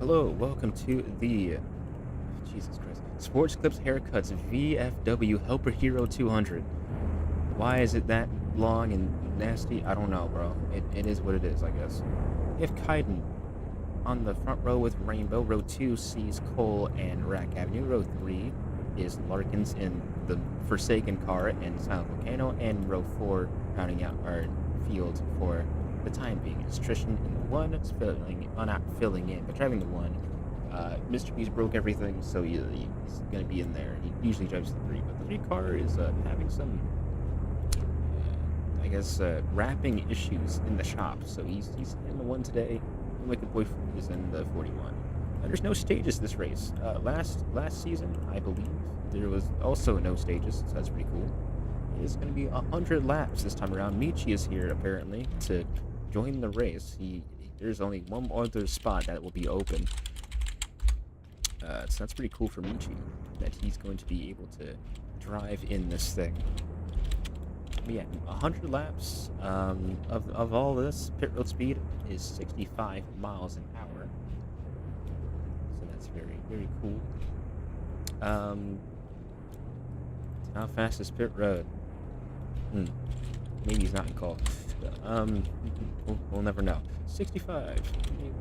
Hello, welcome to the Jesus Christ Sports Clips Haircuts VFW Helper Hero 200. Why is it that long and nasty? I don't know, bro. It is what it is, I guess. We have Kaiden on the front row with Rainbow. Row 2 sees Cole and Rack Avenue. Row 3 is Larkins in the Forsaken car and Silent Volcano. And row 4 rounding out our field for the time being is Trishan in the 1, not filling in, but driving the 1. Mr. Beast broke everything, so he's going to be in there. He usually drives the 3, but the 3 car is having some, wrapping issues in the shop. So he's in the 1 today. And Wicked Boy is in the 41. There's no stages this race. Last season, I believe, there was also no stages, so that's pretty cool. It is going to be 100 laps this time around. Michi is here, apparently, to join the race. There's only one other spot that will be open. So that's pretty cool for Michi, that he's going to be able to drive in this thing. But yeah, 100 laps of all this. Pit road speed is 65 miles an hour. So that's very, very cool. How fast is pit road? Maybe he's not in call. We'll never know. 65. Look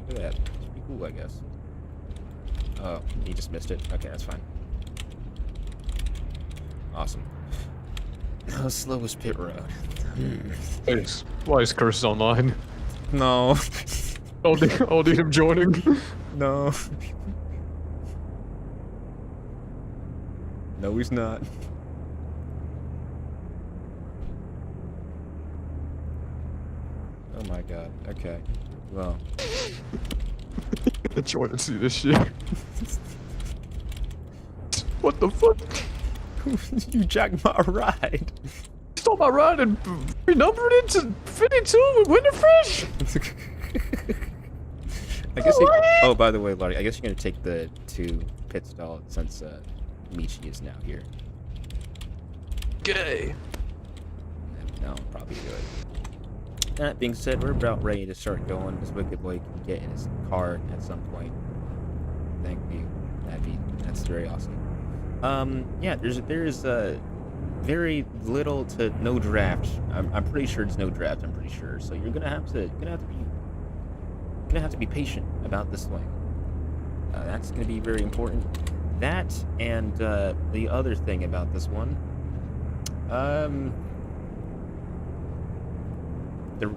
at that. It's pretty cool, I guess. Oh, he just missed it. Okay, that's fine. Awesome. How slow is pit road? Why is Curse online? No. I'll need him joining. No. No, he's not. Oh my god. Okay. Well. Join and see this shit. What the fuck? You jacked my ride. You stole my ride and renumbered it to 52 with Winterfresh? I guess oh, by the way, Lottie, I guess you're gonna take the 2 pit stall since Michi is now here. Gay. No, probably good. That being said, we're about ready to start going. This Wicked Boy can get in his car at some point. Thank you. That's very awesome. Yeah, there's very little to no draft. I'm pretty sure it's no draft. I'm pretty sure. So you're gonna have to be patient about this swing. That's gonna be very important. That and the other thing about this one.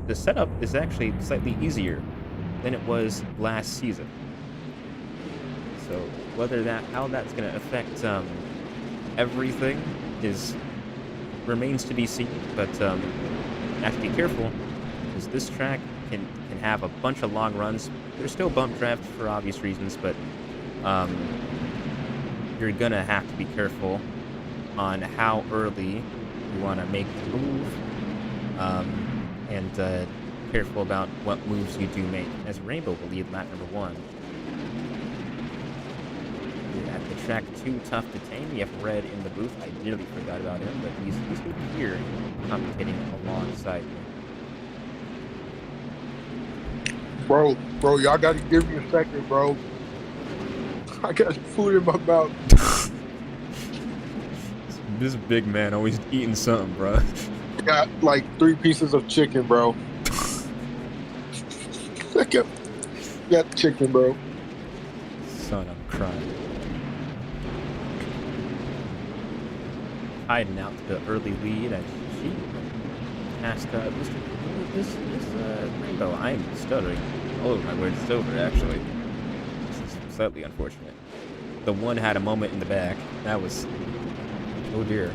The setup is actually slightly easier than it was last season. So how that's going to affect everything remains to be seen. But you have to be careful, because this track can have a bunch of long runs. There's still bump draft for obvious reasons, but you're gonna have to be careful on how early you want to make the move. And careful about what moves you do make, as Rainbow will lead lap number 1. At the track 2, tough to tame. We have Red in the booth. I nearly forgot about him, but he's going to be here, commentating alongside me. Bro, y'all gotta give me a second, bro. I got food in my mouth. This big man always eating something, bro. Got like 3 pieces of chicken, bro. I got chicken, bro. Son, I'm crying. Hiding out the early lead as she asked this Rainbow. I am stuttering all over my words. It's over, actually. This is slightly unfortunate. The 1 had a moment in the back. That was... oh dear.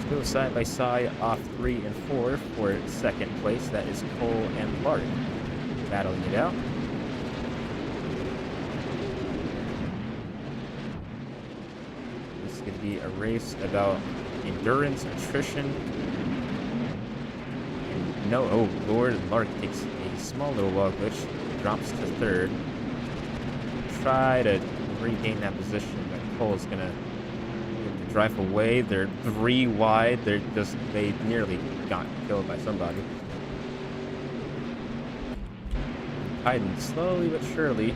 Go side by side off 3 and 4 for 2nd place. That is Cole and Clark battling it out. This is going to be a race about endurance, attrition. And oh Lord, Lark takes a small little wall glitch, drops to 3rd. Try to regain that position, but Cole's going to drive away. They're 3 wide. They nearly got killed by somebody. Hiding slowly but surely,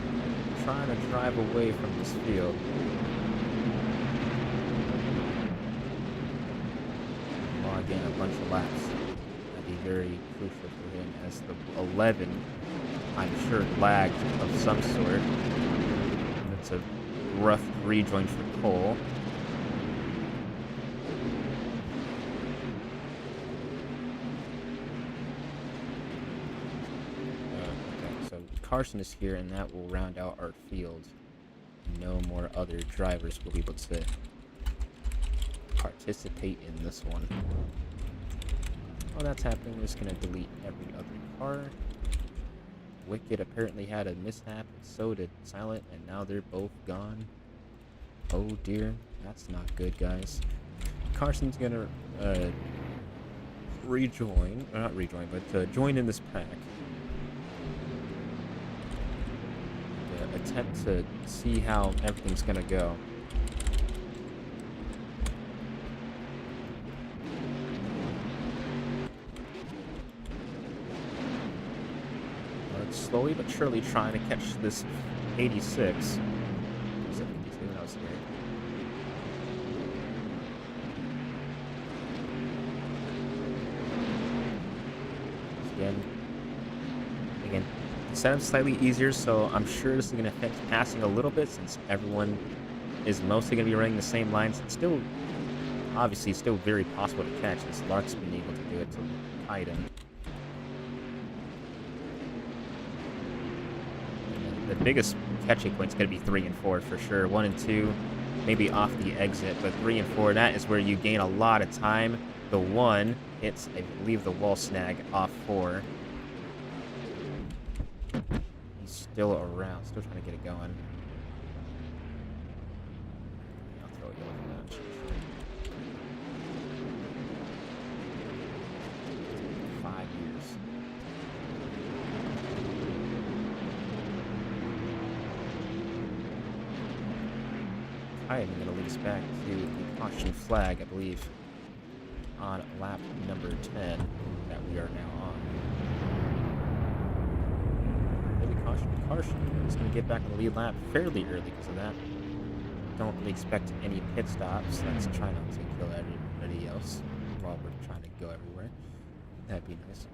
trying to drive away from this field. Log in a bunch of laps. That'd be very crucial for him as the 11, I'm sure, lagged of some sort. That's a rough rejoin for Cole. Okay, so Carson is here, and that will round out our field. No more other drivers will be able to participate in this one. While that's happening, we're just going to delete every other car. Wicked apparently had a mishap, and so did Silent, and now they're both gone. Oh dear, that's not good, guys. Carson's gonna rejoin, or not rejoin, but join in this pack. Attempt to see how everything's gonna go. Slowly but surely trying to catch this 86. Was it 52? That was scary. Again, setup's slightly easier, so I'm sure this is going to affect passing a little bit since everyone is mostly going to be running the same lines. It's still, obviously, still very possible to catch since Lark's been able to do it to hide him. The biggest catching point is going to be 3 and 4 for sure. 1 and 2, maybe off the exit, but 3 and 4, that is where you gain a lot of time. The 1 hits, I believe, the wall snag off 4. He's still around, still trying to get it going. I'll throw it yellow for that. 5 years. I'm going to lead us back to the caution flag, I believe, on lap number 10 that we are now on. Maybe caution is going to get back on the lead lap fairly early because of that. Don't really expect any pit stops. Let's try not to kill everybody else while we're trying to go everywhere. That'd be nice.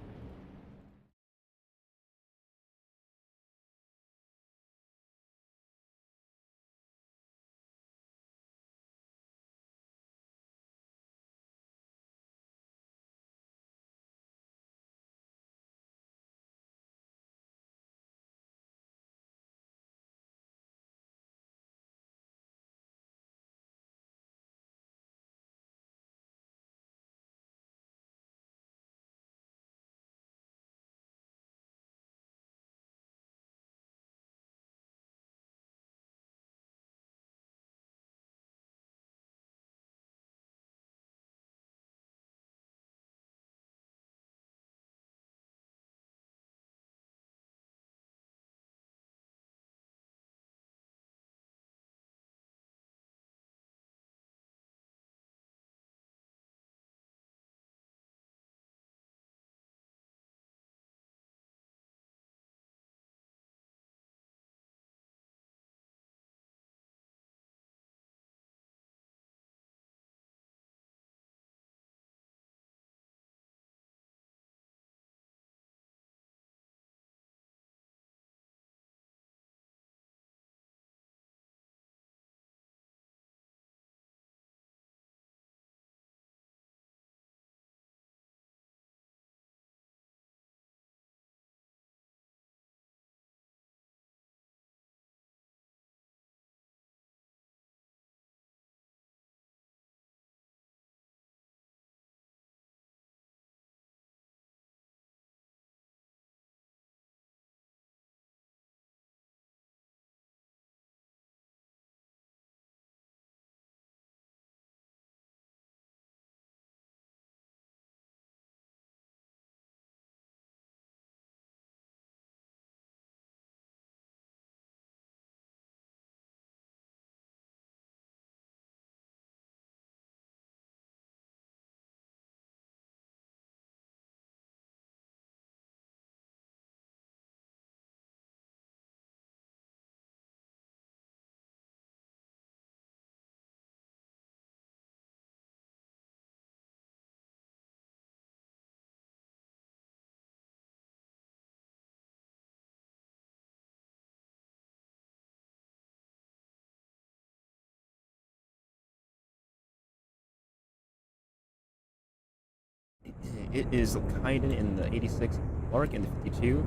it is Kaiden in the 86, Lark in the 52.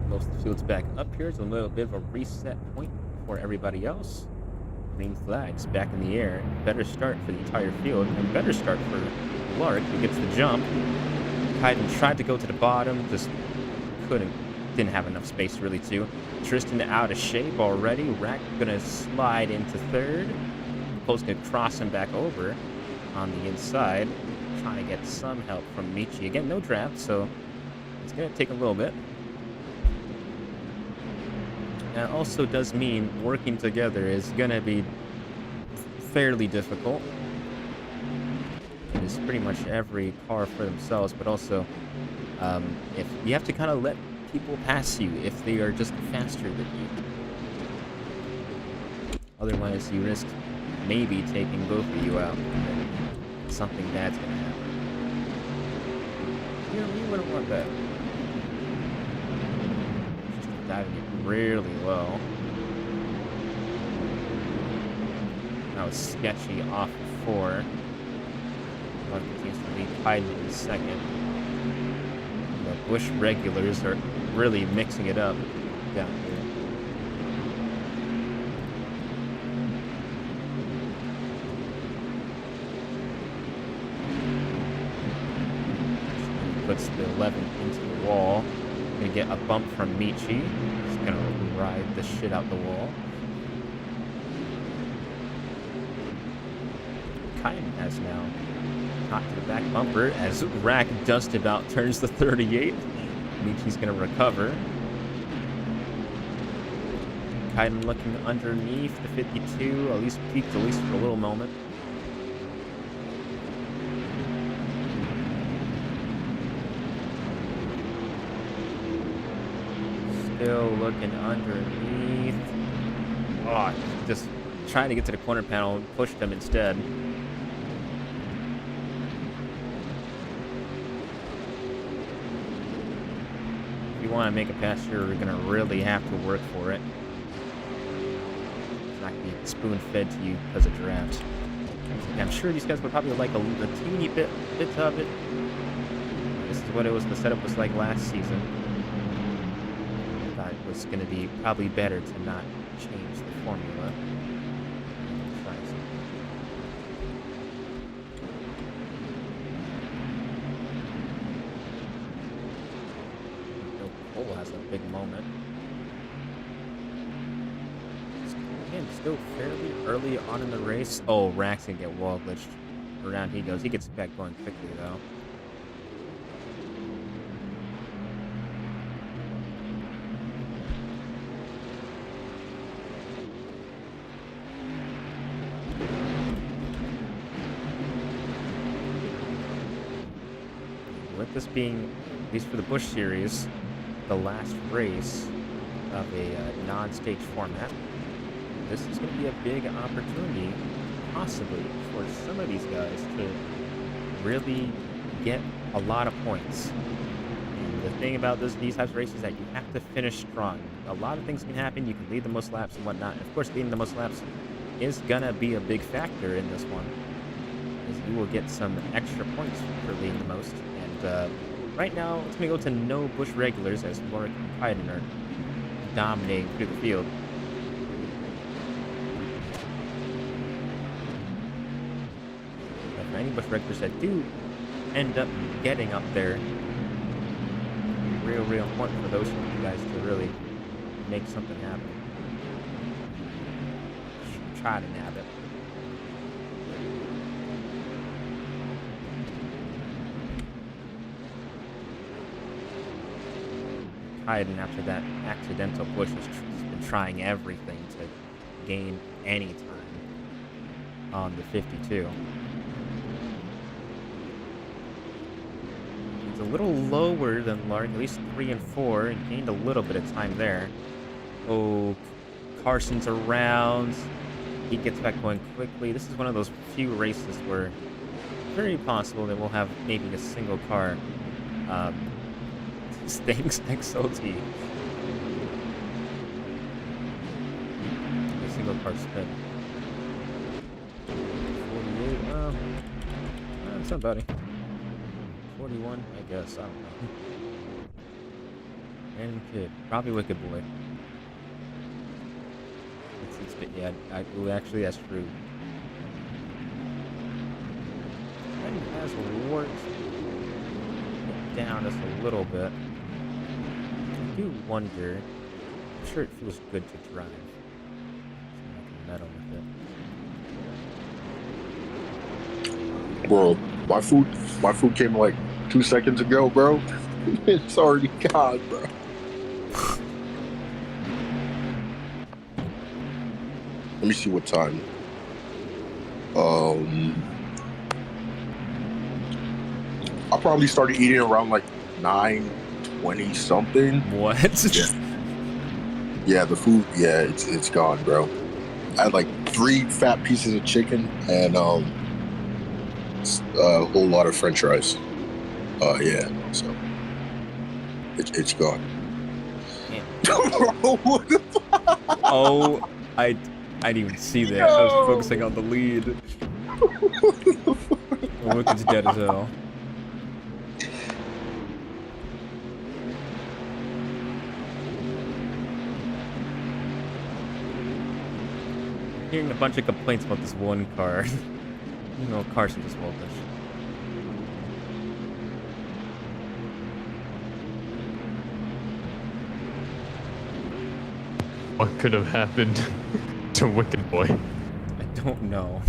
Most of the field's back up here. It's a little bit of a reset point for everybody else. Green flags back in the air. Better start for the entire field, and better start for Lark, who gets the jump. Kaiden tried to go to the bottom, just didn't have enough space really to. Tristan out of shape already. Rack gonna slide into third. Post gonna cross him back over on the inside. Trying to get some help from Michi. Again, no draft, so it's gonna take a little bit. That also does mean working together is gonna be fairly difficult. It's pretty much every car for themselves, but also if you have to kind of let people pass you if they are just faster than you. Otherwise, you risk maybe taking both of you out, and something bad's gonna happen. You wouldn't want that. Just diving it really low. That was sketchy off of 4. One continues to lead Kaiden in second. The Busch regulars are really mixing it up down here. Puts the 11 into the wall. Gonna get a bump from Michi. He's gonna ride the shit out the wall. Kaiden has now caught to the back bumper as Rack just about turns the 38. Michi's gonna recover. Kaiden looking underneath the 52, at least peaked for a little moment. Still looking underneath. Oh, just trying to get to the corner panel and pushed him instead. If you want to make a pass here, you're going to really have to work for it. It's not going to be spoon-fed to you because of drafts. I'm sure these guys would probably like a teeny bit of it. This is what the setup was like last season. It's going to be probably better to not change the formula. Cole has a big moment. Again, still fairly early on in the race. Oh, Rack's going to get wall glitched. Around he goes. He gets back going quickly, though. With this being, at least for the Busch series, the last race of a non-stage format, this is going to be a big opportunity, possibly, for some of these guys to really get a lot of points. And the thing about these types of races is that you have to finish strong. A lot of things can happen. You can lead the most laps and whatnot. And of course, leading the most laps is going to be a big factor in this one, as you will get some extra points for leading the most. Right now, it's going to go to no Busch regulars as Lorik and Kaiden are dominating through the field. But for any Busch regulars that do end up getting up there, real important for those guys to really make something happen. Try to nab it. Kaiden, after that accidental push, has been trying everything to gain any time on the 52. It's a little lower than Lark, at least 3 and 4, and gained a little bit of time there. Oh, Carson's around. He gets back going quickly. This is one of those few races where it's very possible that we'll have maybe a single car Thanks, XOT. A single car spin. 48, well, it's not bad. 41, I guess. I don't know. Random kid. Probably Wicked Boy. Yeah, well, actually, that's true. Trend has worked down just a little bit. I do wonder. I'm sure it feels good to drive. So I can meddle with it. Bro, my food came like 2 seconds ago, bro. It's already gone, bro. Let me see what time. I probably started eating around like 9:20 something. What? Yeah. Yeah, the food, yeah, it's gone, bro. I had like 3 fat pieces of chicken and a whole lot of French fries. Yeah, so it's gone. Bro, what the fuck? Oh, I didn't even see that. I was Yo! focusing on the lead. Oh, Wicked's dead as hell. Hearing a bunch of complaints about this one car. You know, Carson just rolled this. What could have happened to Wicked Boy? I don't know.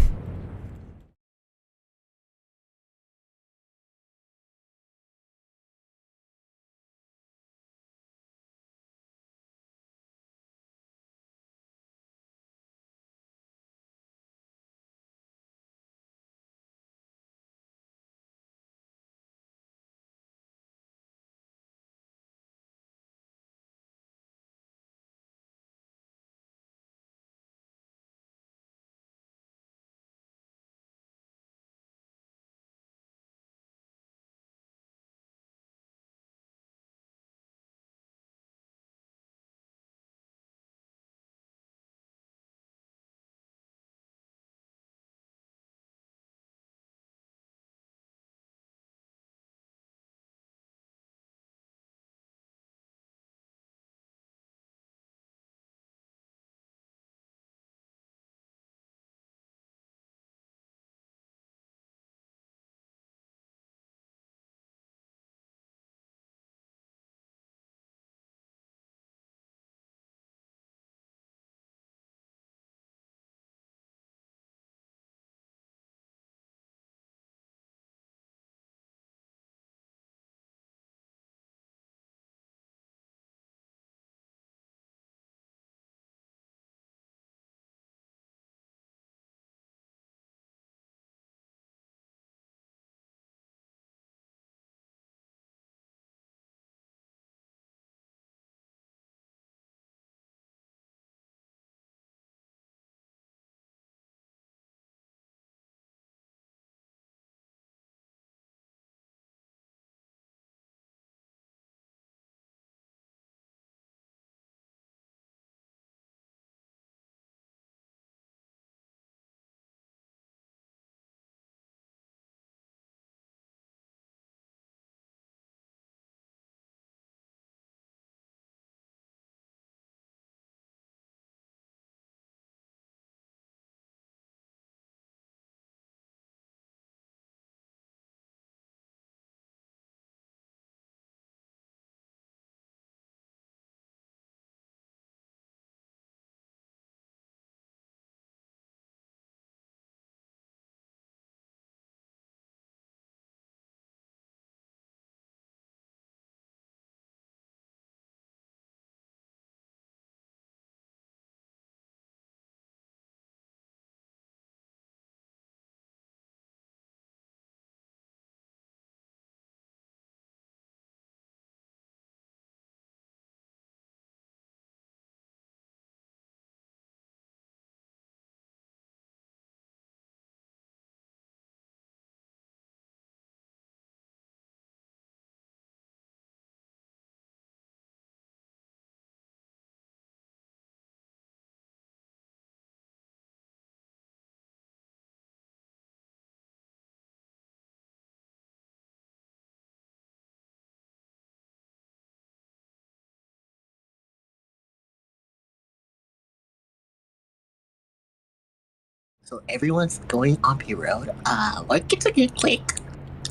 So everyone's going on P-Road. What gets a good click?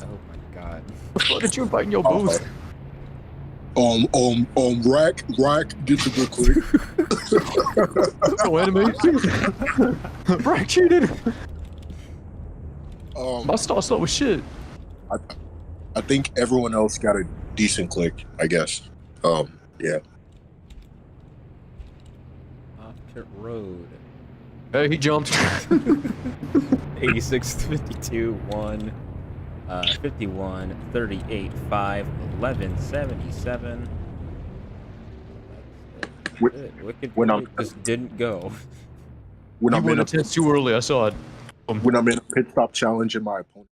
Oh my god. What did you invite in your booth? Rack gets a good click. No enemy. Rack cheated. My start's not with shit. I think everyone else got a decent click, I guess. Yeah. Off pit road. Hey, he jumped. 86, 52, 1, 51, 38, 5, 11, 77. That's it. Wicked when Boy I'm- just didn't go. When You I'm were in in a the too early. I saw it. when I'm in a pit stop challenge and my opponent.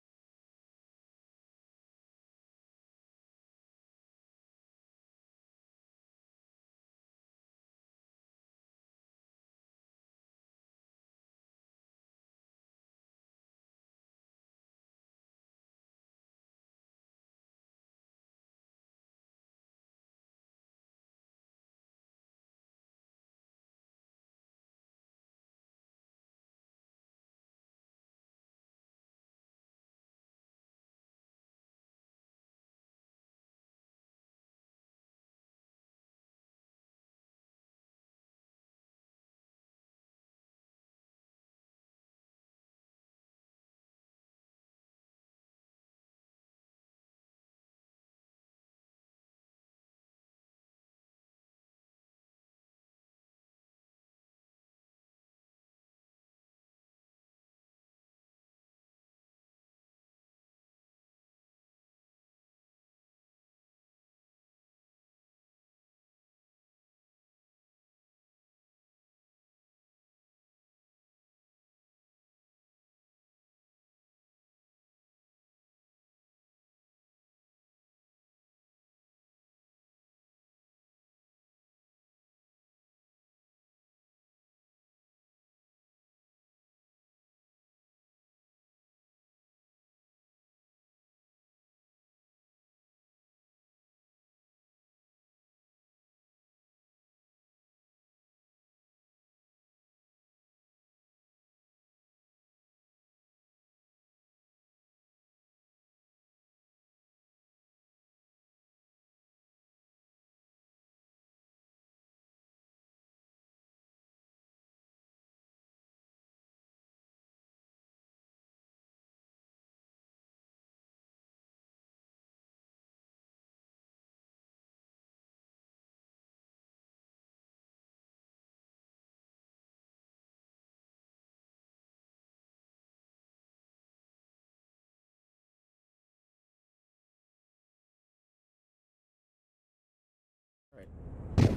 Alright.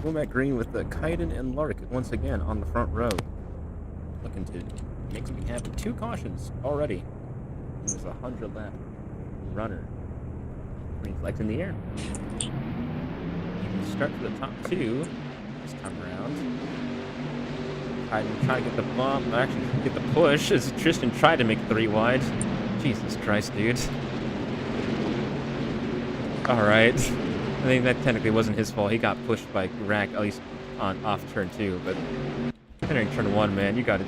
Go back green with the Kaiden and Lark once again on the front row. Looking to make something happen. 2 cautions already. There's a 100 lap runner. Green flags in the air. You can start to the top 2 this time around. Kaiden trying to get the bump, actually get the push as Tristan tried to make 3 wide. Jesus Christ, dude. Alright. I think that technically wasn't his fault. He got pushed by Rack, at least on off turn 2, but entering turn 1, man, you can't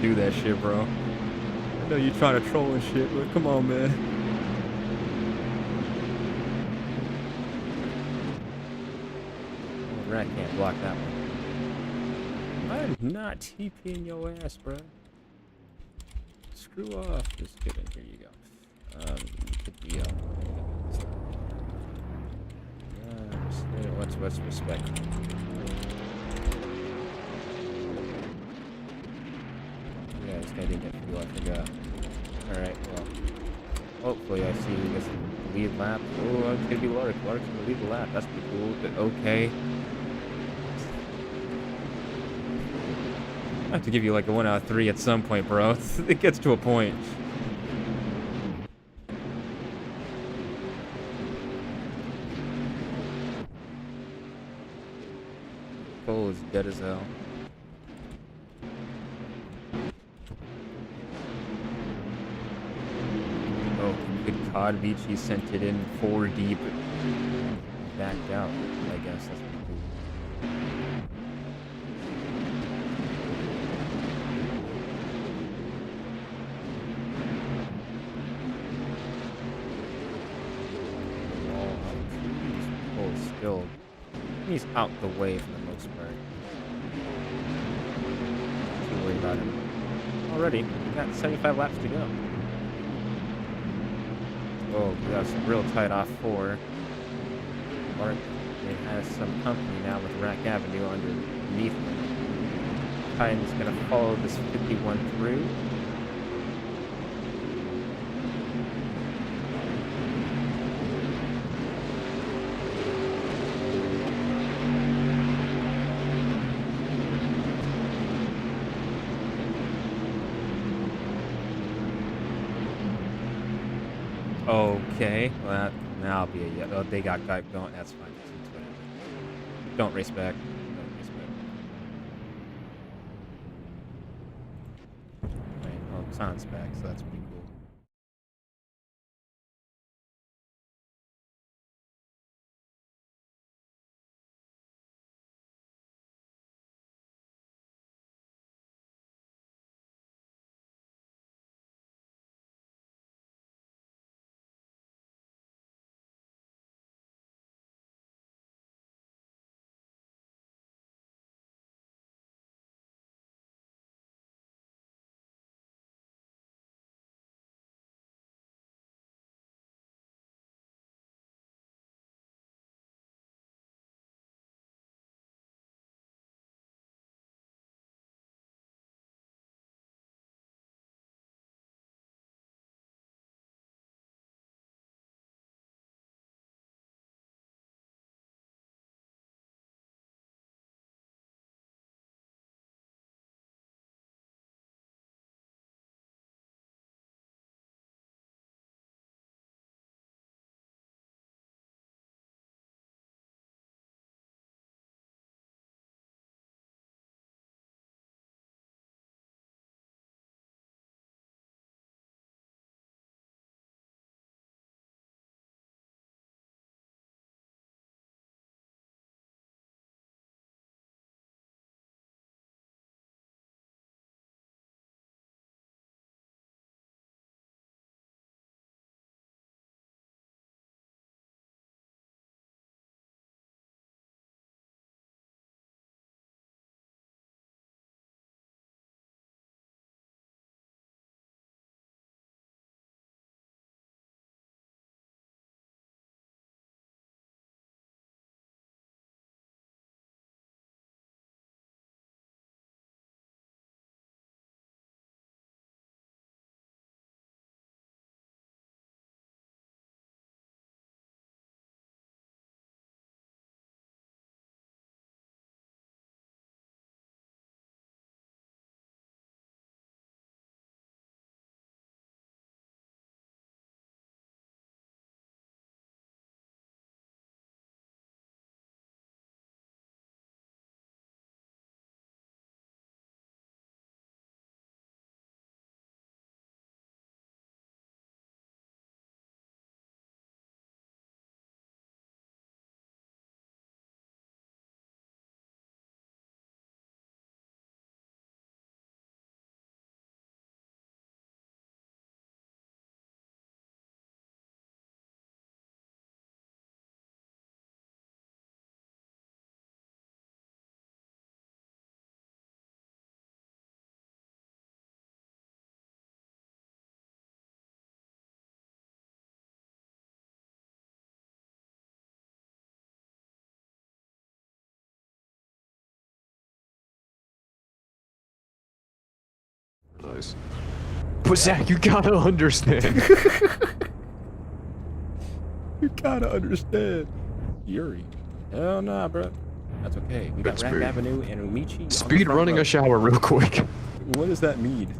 do that shit, bro. I know you're trying to troll and shit, but come on, man. Oh, Rack can't block that one. I'm not TPing your ass, bro. Screw off. Just kidding. Here you go. Could be what's respect? Yeah, this guy didn't get fuel, I forgot. Alright, well. Hopefully I see he gets the lead lap. Oh, it's gonna be Lark. Lark's gonna lead the lap. That's pretty cool, but okay. I have to give you like a 1 out of 3 at some point, bro. It gets to a point. Cole is dead as hell. Oh, good COD Vici sent it in 4 deep. Backed out, I guess. That's pretty cool. still, he's out the way for the most part. Not too worried about him. Already, we got 75 laps to go. Oh, we got some real tight off 4. Bart, it has some company now with Rack Avenue underneath him. Titan's gonna follow this 51 through. Okay, well, that'll be a yeah. Oh, they got going. That's fine. It's whatever. Don't race back. Don't race back. Right, well, San's back, so that's pretty cool. Nice. But Zach, you gotta understand. You gotta understand. Yuri. Hell nah, bro. That's okay. We got That's Rack very- Avenue and Umichi. on the Speed front running row. a shower real quick. What does that mean?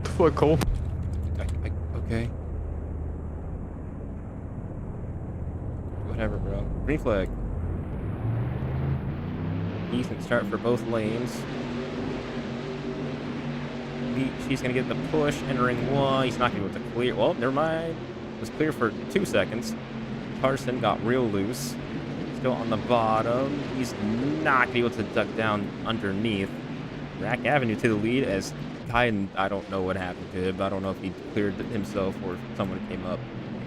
The fuck, Cole? Okay. Whatever, bro. Green flag. Decent start for both lanes. She's gonna get the push, entering one. He's not gonna be able to clear. Well, never mind. It was clear for 2 seconds. Carson got real loose. Still on the bottom. He's not gonna be able to duck down underneath. Rack Avenue to the lead as Kaiden, I don't know what happened to him. I don't know if he cleared himself or if someone came up.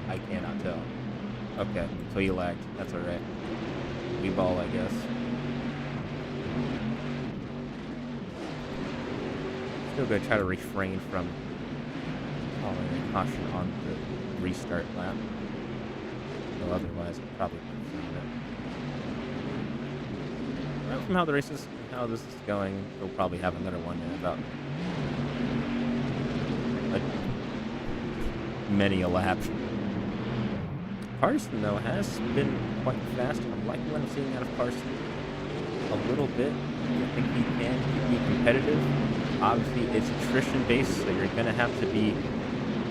I cannot tell. Okay, so he lagged. That's alright. rugby ball, I guess. Still gonna try to refrain from calling a caution on the restart lap. Though otherwise, I'll probably confirm it. Well, from how the race is, how this is going, we'll probably have another one in about like many a lap. Carson, though, has been quite fast. I'm liking what I'm seeing out of Carson a little bit. I think he can be competitive. Obviously, it's attrition-based, so you're going to have to be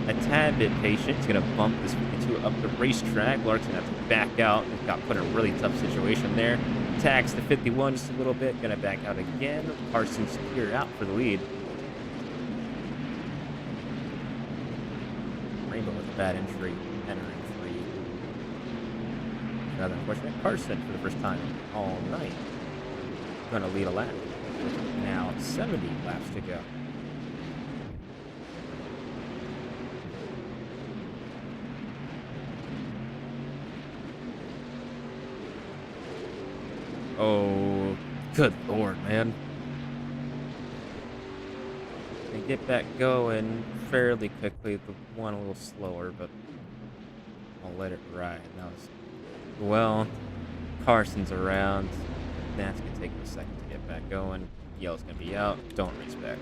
a tad bit patient. He's going to bump this 52 up the racetrack. Lark's going to have to back out. He's got put in a really tough situation there. Tags the 51 just a little bit. Going to back out again. Carson's cleared out for the lead. Rainbow with a bad injury, entering free. Another unfortunate. Carson, for the first time all night, going to lead a lap. Now 70 laps to go. Oh, good lord, man. They get back going fairly quickly. The one a little slower, but I'll let it ride. That was, well, Carson's around. That's going to take him a second to get back going. Yell's going to be out. Don't race back.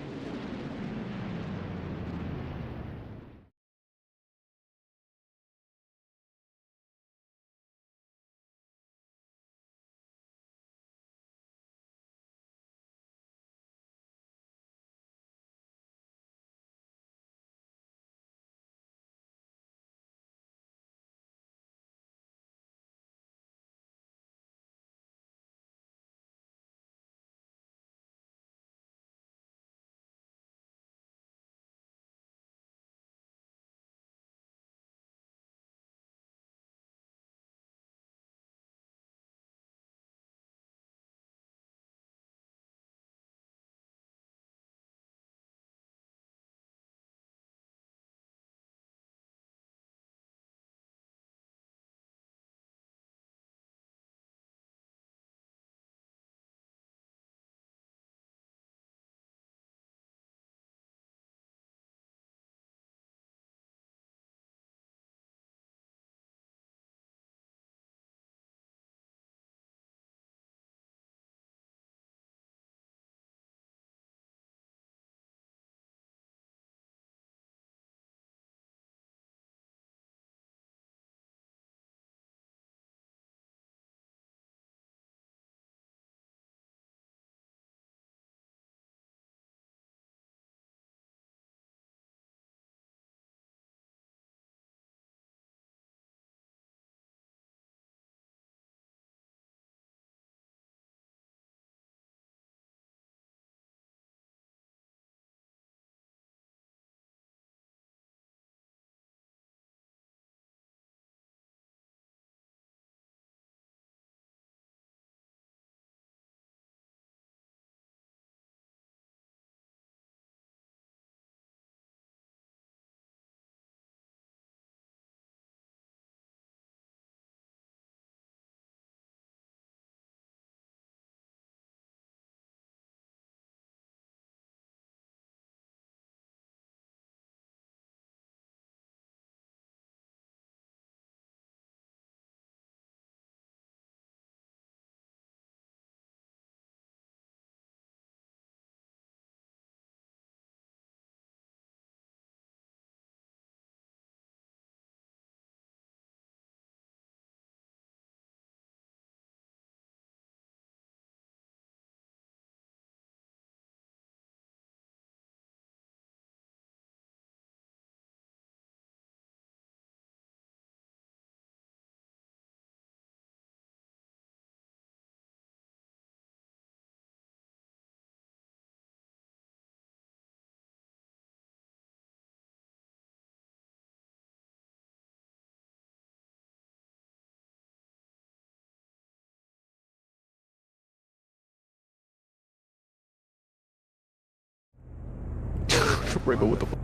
Rainbow, what the fuck?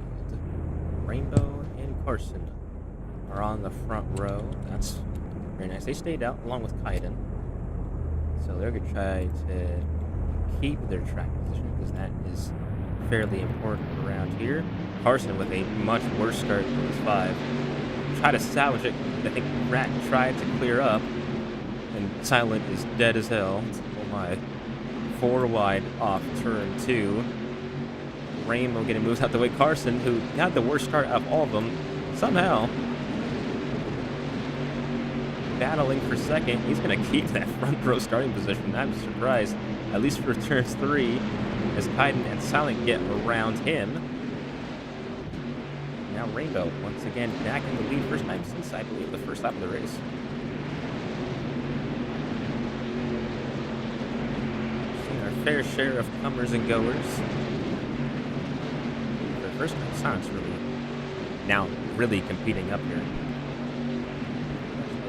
Rainbow and Carson are on the front row. That's very nice. They stayed out along with Kaiden. So they're gonna try to keep their track position because that is fairly important around here. Carson with a much worse start than his 5. Try to salvage it. I think Rat tried to clear up, and Silent is dead as hell. Oh my. 4 wide off turn 2. Rainbow getting moves out the way. Carson, who had the worst start of all of them, somehow battling for second. He's going to keep that front row starting position. I'm surprised, at least for turns 3, as Kaiden and Silent get around him. Now Rainbow, once again, back in the lead. First time since, I believe, the first lap of the race. Seeing our fair share of comers and goers. For the first time, Silent's really competing up here.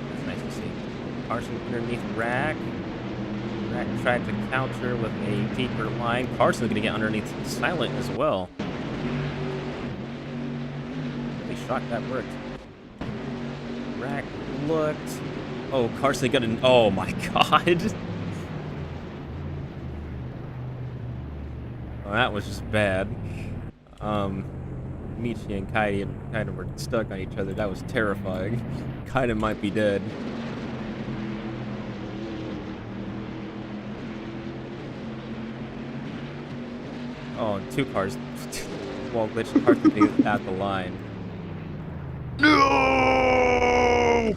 That's nice to see. Carson underneath Rack. Rack tried to counter with a deeper line. Carson's going to get underneath Silent as well. Really shocked that worked. Rack looked. Oh, Carson got an. Oh my god. Well, that was just bad. Michi and Kaiden kind of were stuck on each other. That was terrifying. Kaiden might be dead. Oh, 2 cars. Wall glitch. Carson at the line. No!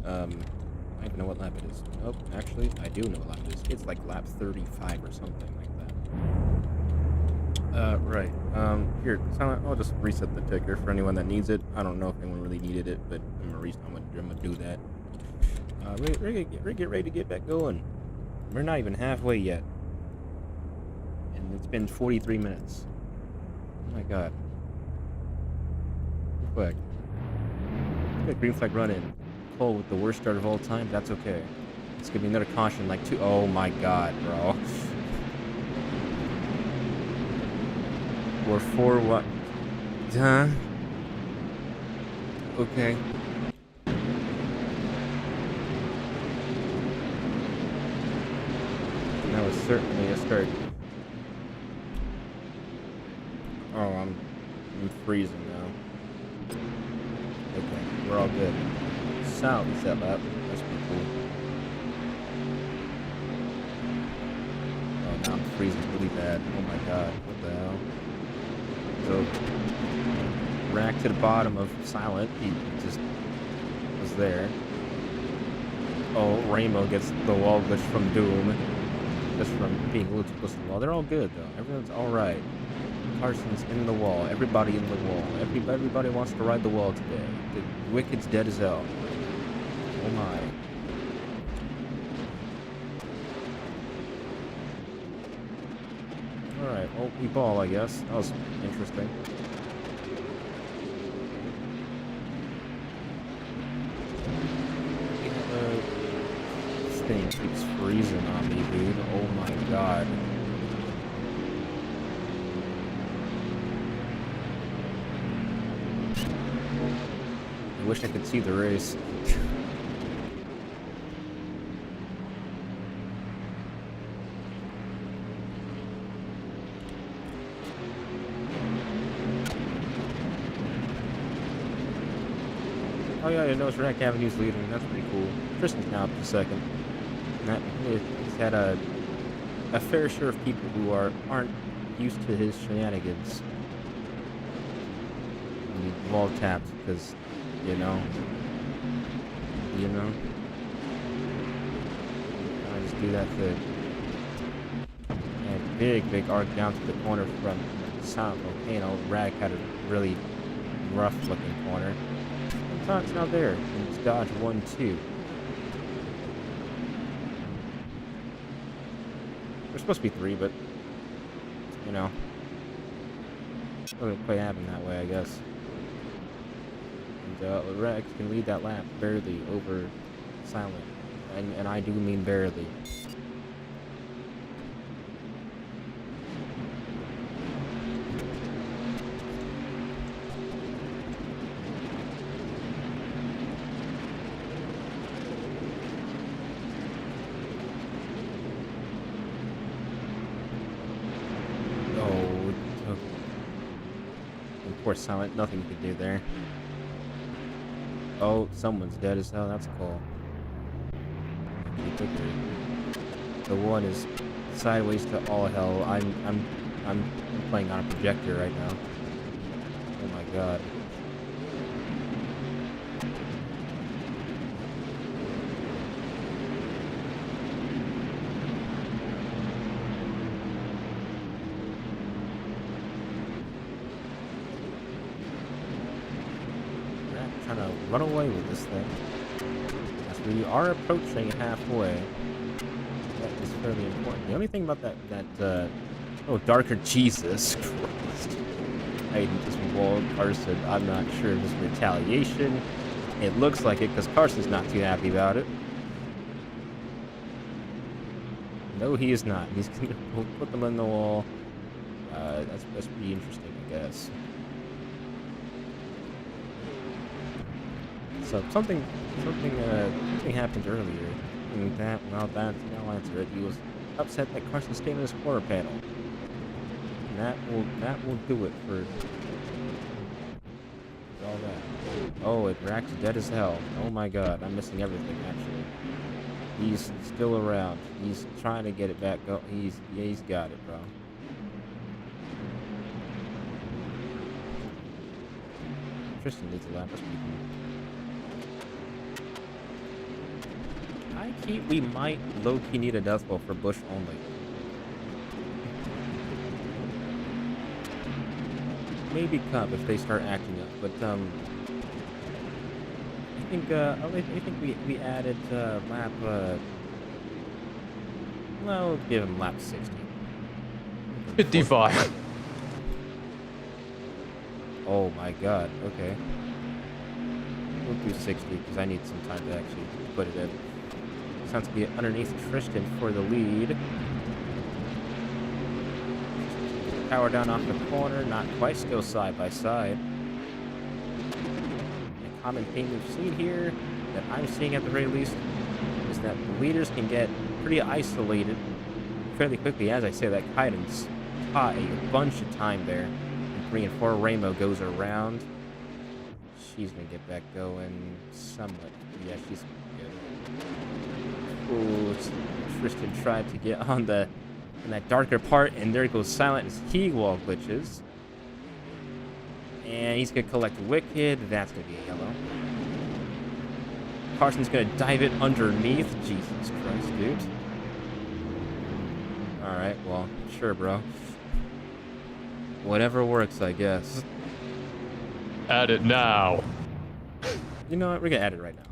I don't even know what lap it is. Oh, actually, I do know what lap it is. It's like lap 35 or something like that. Right. Here, Silent, I'll just reset the ticker for anyone that needs it. I don't know if anyone really needed it, but I'm gonna do that. Get ready to get back going. We're not even halfway yet. And it's been 43 minutes. Oh my god. Green flag. Green flag run in. Cole with the worst start of all time, that's okay. It's gonna be another caution like 2. Oh my god, bro. Or 4 what? Huh? Okay. That was certainly a start. Oh, I'm freezing now. Okay, we're all good. Sound set up. That's pretty cool. Oh, now I'm freezing really bad. Oh my god, what the hell? So, rack to the bottom of Silent. He just was there. Oh, Rainbow gets the wall glitch from Doom. Just from being a little too close to the wall. They're all good, though. Everyone's alright. Carson's in the wall. Everybody in the wall. Everybody wants to ride the wall today. The Wicked's dead as hell. Oh my. Alright, well, we ball, I guess. That was interesting. This thing keeps freezing on me, dude. Oh my god. I wish I could see the race. Oh yeah, I noticed Rack Avenue's leading. That's pretty cool. Tristan's now up to second. And that he's had a fair share of people who aren't used to his shenanigans. He wall tapped because, you know. I just do that thing. And big arc down to the corner from Silent Volcano. Rag had a really rough looking corner. It's not there. And it's dodge 1-2. There's supposed to be 3, but you know, it doesn't quite happen that way, I guess. And Rex can lead that lap barely over Silent, and I do mean barely. Poor Silent, nothing you could do there. Oh, someone's dead as hell. That's cool. The one is sideways to all hell. I'm playing on a projector right now. Oh my god. Trying to run away with this thing. As we are approaching halfway. That is fairly important. The only thing about that oh, darker Jesus Christ. I just walled Carson. I'm not sure if it's retaliation. It looks like it because Carson's not too happy about it. No, he is not. He's gonna put them in the wall. That's pretty interesting, I guess. So something happened earlier, and now I'll answer it. He was upset that Carson stayed in his quarter panel, and that will do it for all that. Oh, it Rack's dead as hell. Oh my god, I'm missing everything actually. He's still around. He's trying to get it back. Oh, he's got it, bro. Tristan needs a lap. That's pretty cool. high key, we might low key need a death blow for Busch only. Maybe Cub if they start acting up, but I think we added lap. Well, we'll give him lap 60. 55. Oh my god. Okay. We'll do 60 because I need some time to actually put it in. Sounds to be underneath Tristan for the lead. Power down off the corner, not quite still side by side. A common theme we've seen here, that I'm seeing at the very least, is that the leaders can get pretty isolated fairly quickly. As I say, that Kaiden's caught a bunch of time there. And 3 and 4 Rainbow goes around. She's gonna get back going somewhat. Yeah, she's good. Ooh, Tristan tried to get on the in that darker part, and there goes Silent as he wall glitches. And he's gonna collect Wicked. That's gonna be a yellow. Carson's gonna dive it underneath. Jesus Christ, dude. Alright, well, sure, bro. Whatever works, I guess. Add it now. You know what? We're gonna add it right now.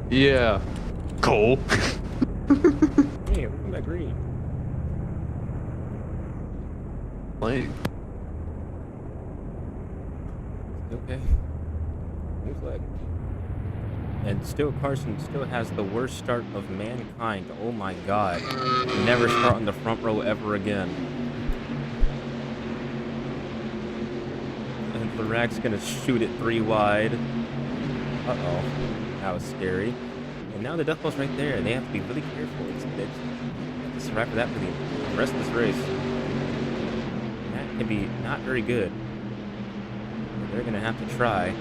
Yeah. Cole. Hey, look at that green. Like, Okay. New flag. And still, Carson still has the worst start of mankind. Oh my god. Never start on the front row ever again. And Larac's gonna shoot it 3 wide. Uh-oh. That was scary. And now the death ball's right there. They have to be really careful. It's to survive for that for the rest of this race. And that can be not very good. They're gonna have to try.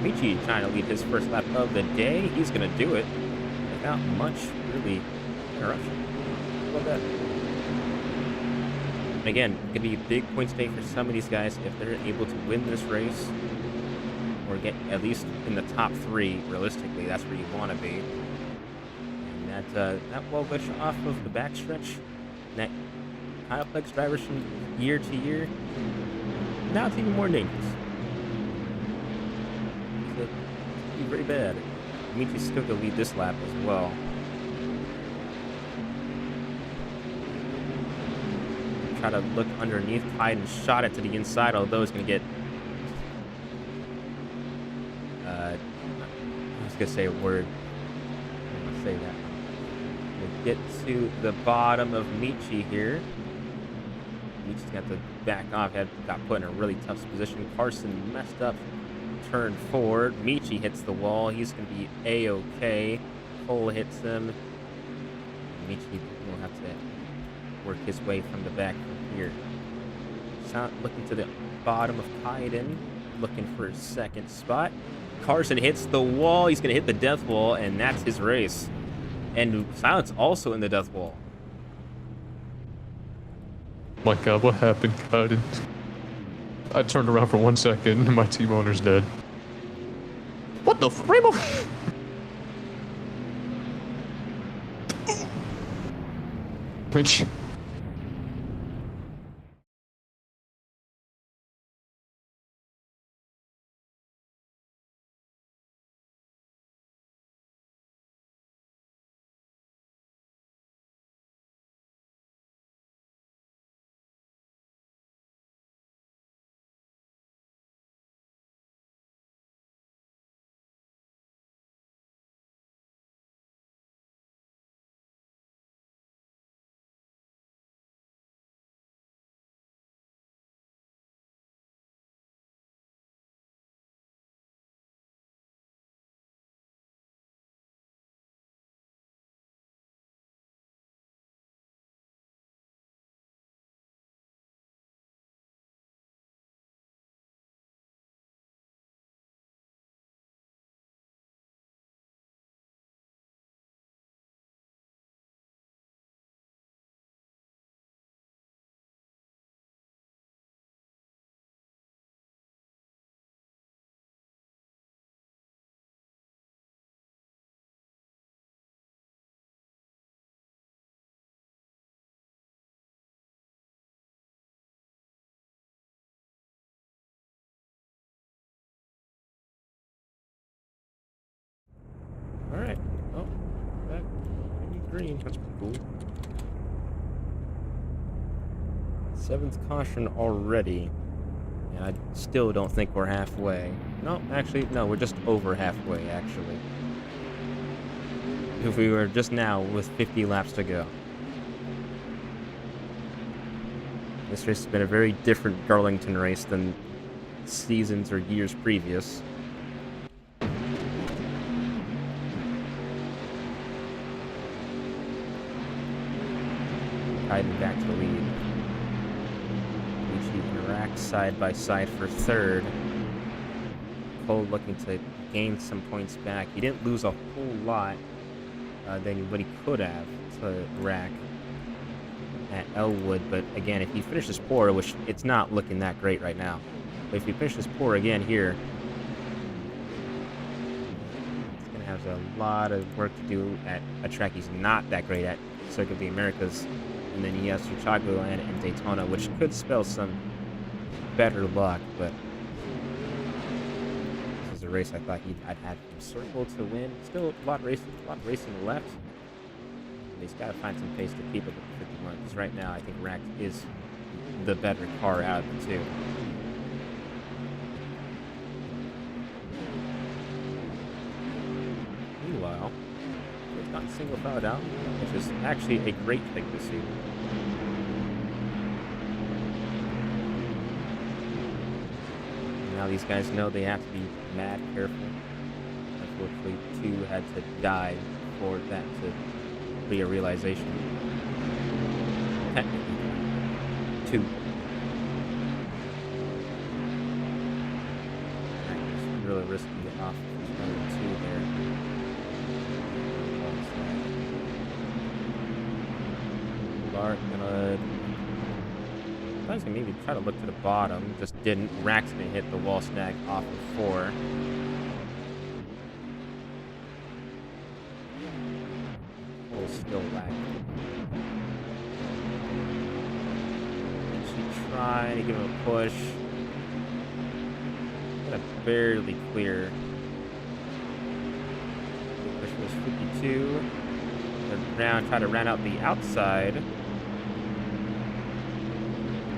Michi trying to lead his first lap of the day. He's gonna do it without much really interruption. How about that? And again, gonna be a big points day for some of these guys if they're able to win this race or get at least in the top 3. Realistically, that's where you want to be. And that wall glitch off of the backstretch, that Kyle Plex drivers from year to year, now it's even more dangerous. It's very bad. Michi's still gonna lead this lap as well. Try to look underneath Hyde and shot it to the inside, although it's gonna get I was gonna say a word. I'm gonna say that. We'll get to the bottom of Michi here. Michi's got to back off. Got put in a really tough position. Carson messed up. Turn forward. Michi hits the wall. He's gonna be A-okay. Cole hits him. Michi will have to work his way from the back from here. Looking to the bottom of Kaiden. Looking for his second spot. Carson hits the wall. He's going to hit the death wall, and that's his race. And Silence also in the death wall. my god, what happened? I turned around for 1 second and my team owner's dead. What the Rainbow? Which... Alright. Oh, that green. That's pretty cool. 7th caution already. And I still don't think we're halfway. No, actually, no, we're just over halfway, actually. If we were just now with 50 laps to go. This race has been a very different Darlington race than seasons or years previous. Hiding back to the lead. Michi and Iraq side by side for 3rd. Cole looking to gain some points back. He didn't lose a whole lot than what he could have to Iraq at Elwood, but again, if he finishes poor, which it's not looking that great right now, but if he finishes poor again here, it's going to have a lot of work to do at a track he's not that great at, Circuit of the Americas. And then he has Chicagoland and Daytona, which could spell some better luck, but this is a the race, I thought I'd have him circle to win. Still a lot of racing left. And he's got to find some pace to keep up with the 51. Because right now, I think Rack is the better car out of the two. Meanwhile, they've gotten single filed out, which is actually a great thing to see. Now these guys know they have to be mad careful. Unfortunately, 2 had to die for that to be a realization. Technically, 2. It's really risky off number 2 there. Bart gonna... I was gonna maybe try to look to the bottom, just didn't. Rack's gonna hit the wall snag off of 4. Pole still lagging. She tried to give him a push. Gonna barely clear. Push was 52. Try to round out the outside.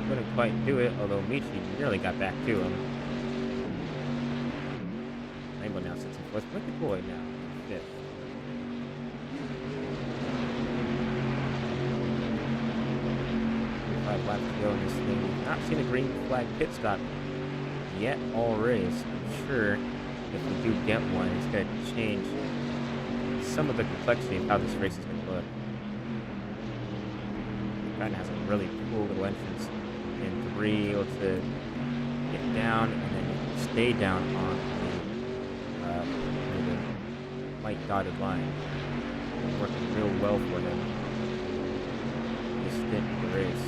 Couldn't quite do it, although Michi nearly got back to him. Rainbow now sits in 4th. Wicked Boy now 5th. 5 laps to go in this thing. We've not seen a green flag pit stop yet all race. I'm sure if we do get one, it's going to change some of the complexity of how this race is going to look. Kind of has a really cool little entrance. And 3 able to get down and then stay down on the white dotted line. Working real well for him this stint in the race.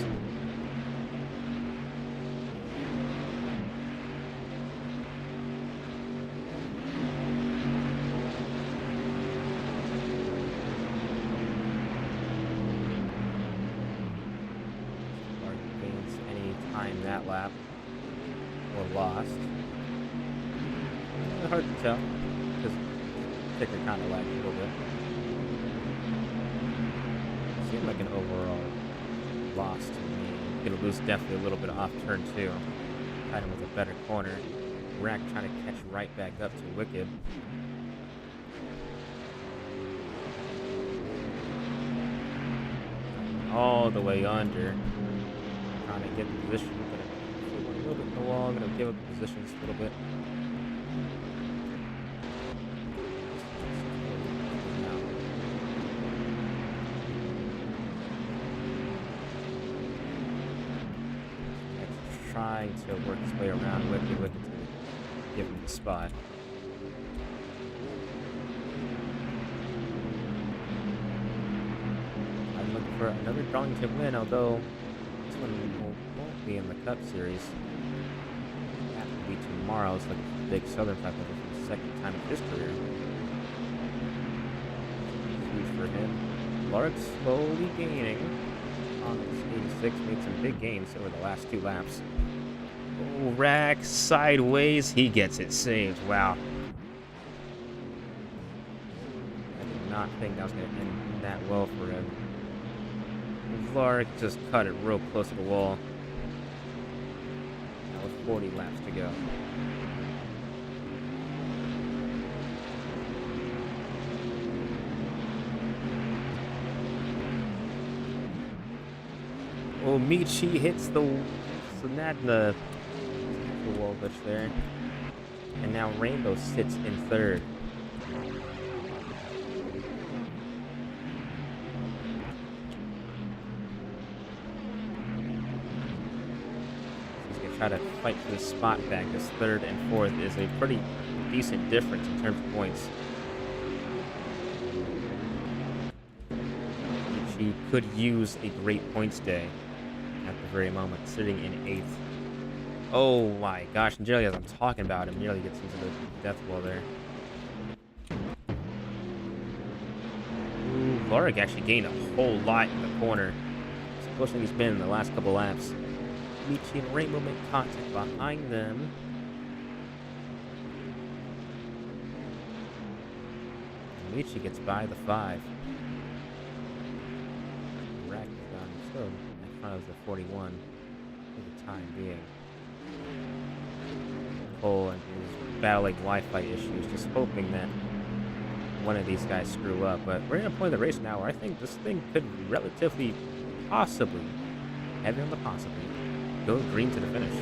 That lap or lost. Hard to tell because the ticker kind of lagged a little bit. Seemed like an overall loss to me. Gonna lose definitely a little bit off turn 2. Tied him with a better corner. Rack trying to catch right back up to Wicked. All the way under. Trying to get the position. A little bit long, gonna give up the position just a little bit. Trying to work his way around Wicked to give him the spot. I'm looking for another Darlington win, although this one won't be in the Cup Series. That will be tomorrow. It's like a big Southern 500 for the second time in his career. Huge for him. Lark slowly gaining on this 86. Made some big gains over the last 2 laps. Oh, Rack sideways. He gets it saved. Wow. I did not think that was going to end that well for him. Lark just cut it real close to the wall. 40 laps to go. Oh, Michi hits the wall glitch there. And now Rainbow sits in 3rd. Try to fight for the spot back as 3rd and 4th is a pretty decent difference in terms of points. She could use a great points day at the very moment, sitting in 8th. Oh my gosh, and generally as I'm talking about him, nearly gets into the death wall there. Ooh, Lorik actually gained a whole lot in the corner. It's the closest thing he's been in the last couple laps. Michi and Rainbow make contact behind them. Michi gets by the 5. Rack is done. Still in front of the 41 for the time being. Cole and his battling Wi-Fi issues, just hoping that one of these guys screw up. But we're in a point of the race now where I think this thing could relatively, possibly, heavy on the possibly, go green to the finish.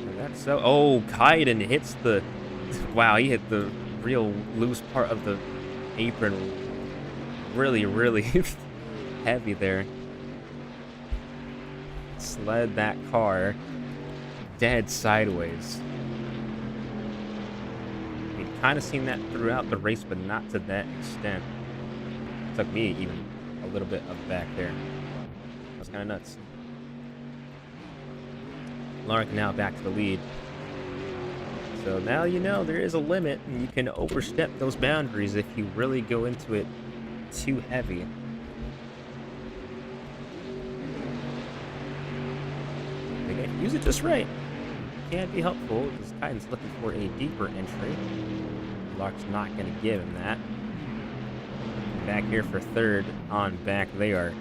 And that's so. Oh, Kaiden hits the. Wow, he hit the real loose part of the apron. Really, really heavy there. Slid that car dead sideways. We've kind of seen that throughout the race, but not to that extent. Took me even a little bit up back there. That's kind of nuts. Lark now back to the lead. So now you know there is a limit, and you can overstep those boundaries if you really go into it too heavy. Again, use it just right. Can be helpful because Titan's looking for a deeper entry. Lark's not going to give him that. Back here for third on back, they are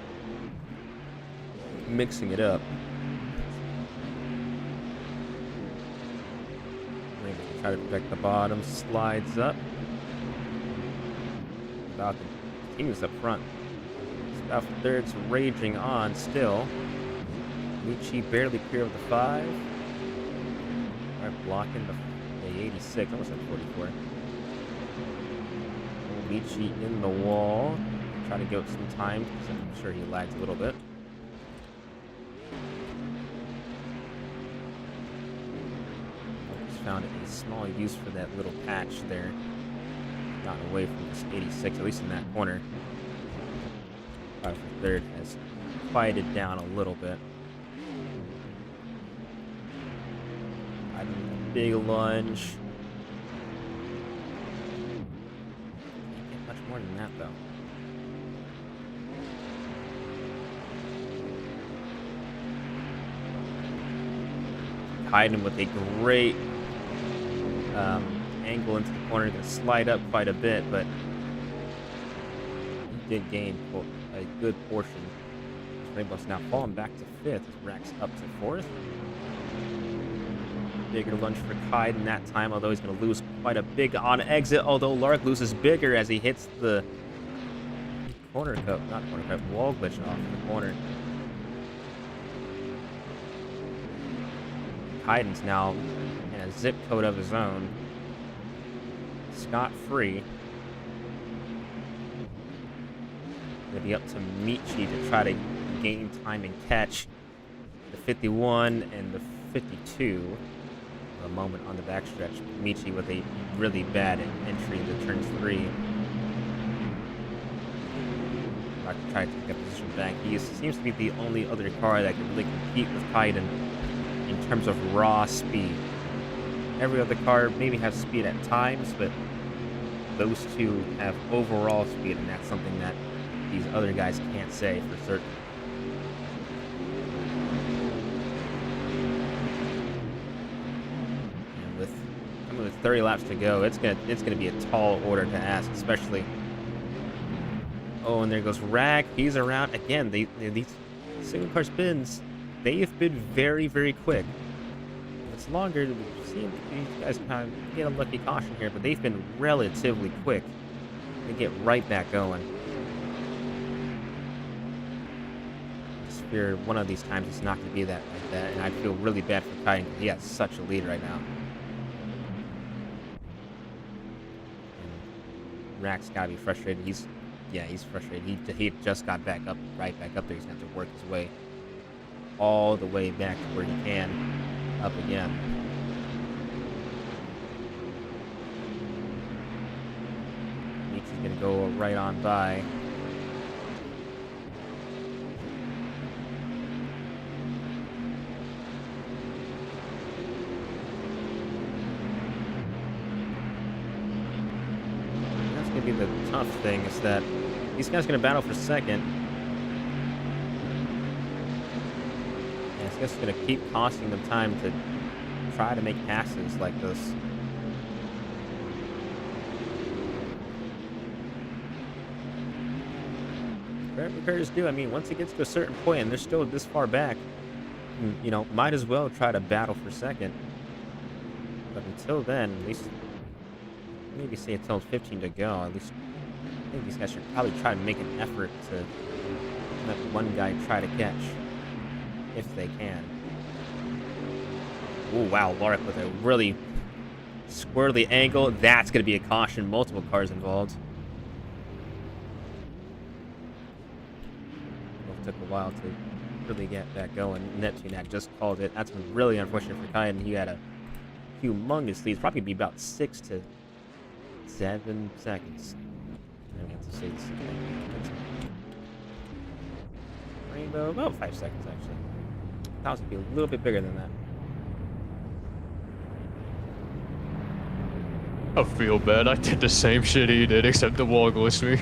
mixing it up. Try to protect the bottom, slides up. Falcon continues up front. Stuff third's raging on still. Michi barely clear of the 5. Alright, blocking the 86, almost at 44. Michi in the wall. Try to give some time because I'm sure he lags a little bit. Found a small use for that little patch there. Gotten away from this 86, at least in that corner. For third has quieted down a little bit. Big lunge. Can't get much more than that though. Hiding with a great angle into the corner, going to slide up quite a bit, but he did gain a good portion. Rainbow's now falling back to 5th as Rack's up to 4th. Bigger lunge for Kaiden that time, although he's going to lose quite a big on exit, although Lark loses bigger as he hits the corner cut, not corner cut, wall glitch off the corner. Kaiden's now in a zip code of his own. Scot-free. Gonna be up to Michi to try to gain time and catch the 51 and the 52. A moment on the backstretch. Michi with a really bad entry into turn 3. I can try to take that position back. He seems to be the only other car that can really compete with Kaiden in terms of raw speed. Every other car maybe has speed at times, but those two have overall speed, and that's something that these other guys can't say for certain. And with 30 laps to go, it's gonna be a tall order to ask, especially. Oh, and there goes Rack. He's around again. These single car spins, they've been very, very quick. It's longer. We've seen these guys kind of get a lucky caution here, but they've been relatively quick. They get right back going. Just fear one of these times it's not going to be that like that, and I feel really bad for Kaiden because he has such a lead right now. And Rack's got to be frustrated. He's frustrated. He just got right back up there. He's going to have to work his way all the way back to where he can up again. Michi's going to go right on by. That's going to be the tough thing, is that these guys are going to battle for second. It's going to keep costing them time to try to make passes like this. repairs do. I mean, once it gets to a certain point and they're still this far back, might as well try to battle for second. But until then, at least maybe say until 15 to go. At least I think these guys should probably try to make an effort to let one guy try to catch if they can. Oh wow, Lark with a really squirrely angle. That's going to be a caution. Multiple cars involved. Both took a while to really get that going. Neptunac just called it. That's been really unfortunate for Kyan. He had a humongous lead. Probably be about 6 to 7 seconds. I don't have to say this. Rainbow, about 5 seconds actually. That was going to be a little bit bigger than that. I feel bad. I did the same shit he did, except the wall glitched me.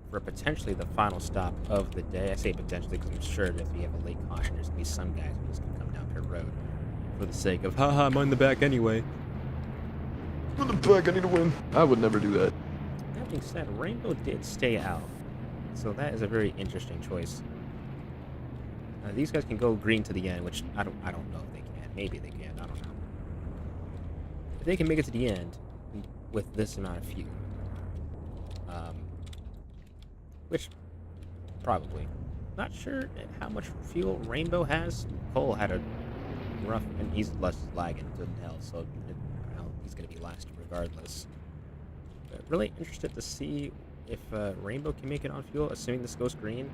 For potentially the final stop of the day. I say potentially because I'm sure that if you have a late caution, there's going to be some guys who just going to come down pit road for the sake of, haha, I'm on the back anyway. I'm on the back, I need to win. I would never do that. That being said, Rainbow did stay out. So that is a very interesting choice. These guys can go green to the end, which I don't know if they can. Maybe they can, I don't know. If they can make it to the end with this amount of fuel, which probably. Not sure how much fuel Rainbow has. Cole had a rough, and he's less lagging than hell, so he's going to be last regardless. But really interested to see if Rainbow can make it on fuel, assuming this goes green.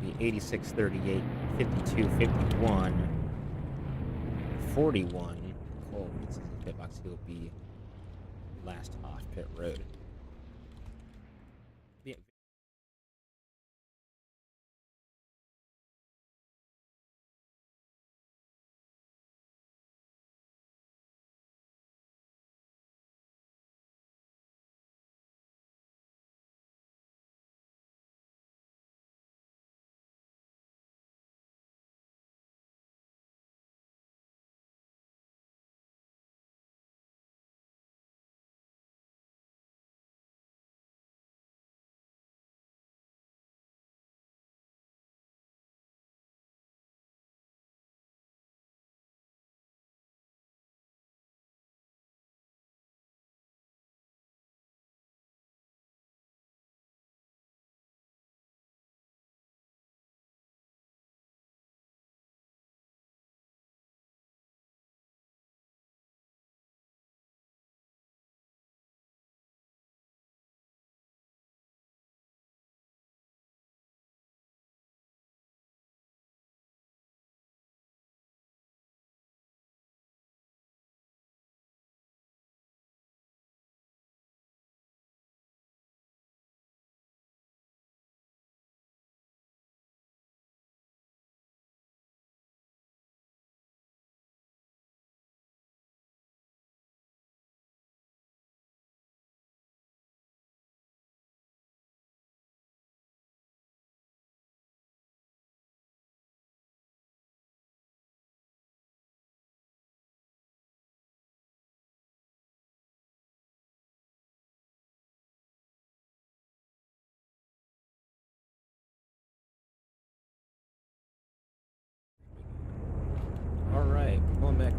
It'll be 86, 38, 52, 51, 41. Cole gets his pit box. He'll be last off pit road.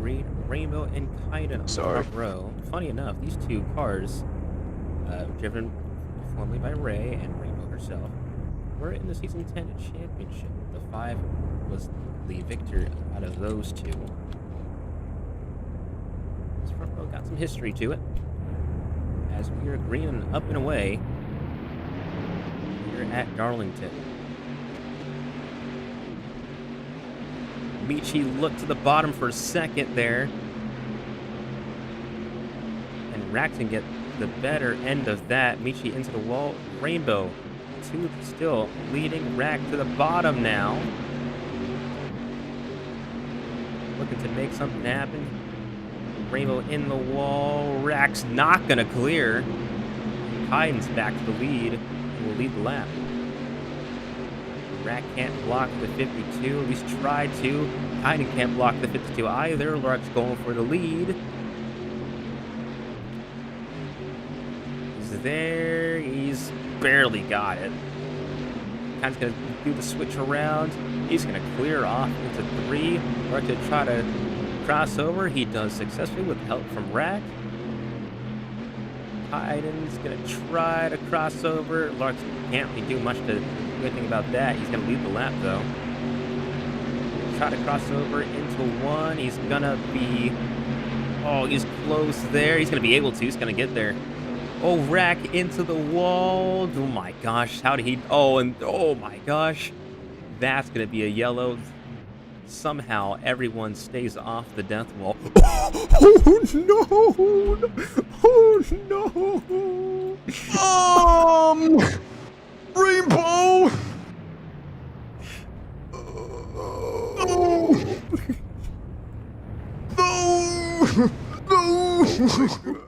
green, Rainbow, and Kaiden on Sorry. the front row. Funny enough, these two cars, driven formerly by Ray and Rainbow herself, were in the Season 10 championship. The 5 was the victor out of those two. This front row got some history to it. As we are greening up and away here at Darlington. Michi looked to the bottom for a second there. And Rack can get the better end of that. Michi into the wall. Rainbow, 2 still leading Rack to the bottom now. Looking to make something happen. Rainbow in the wall. Rack's not going to clear. Kaiden's back to the lead and will lead the lap. Rack can't block the 52, at least try to. Kaiden can't block the 52 either. Lark's going for the lead. He's there. He's barely got it. Kaiden's going to do the switch around. He's going to clear off into 3. Lark to try to cross over. He does successfully with help from Rack. Kaiden's going to try to cross over. Lark can't really do much to do anything about that. He's going to lead the lap, though. Try to cross over into 1. He's going to be... Oh, he's close there. He's going to be able to. He's going to get there. Oh, Rack into the wall. Oh, my gosh. How did he... Oh, and... Oh, my gosh. That's going to be a yellow. Somehow, everyone stays off the death wall. Oh, no! Oh, no! Rainbow! No! No! No!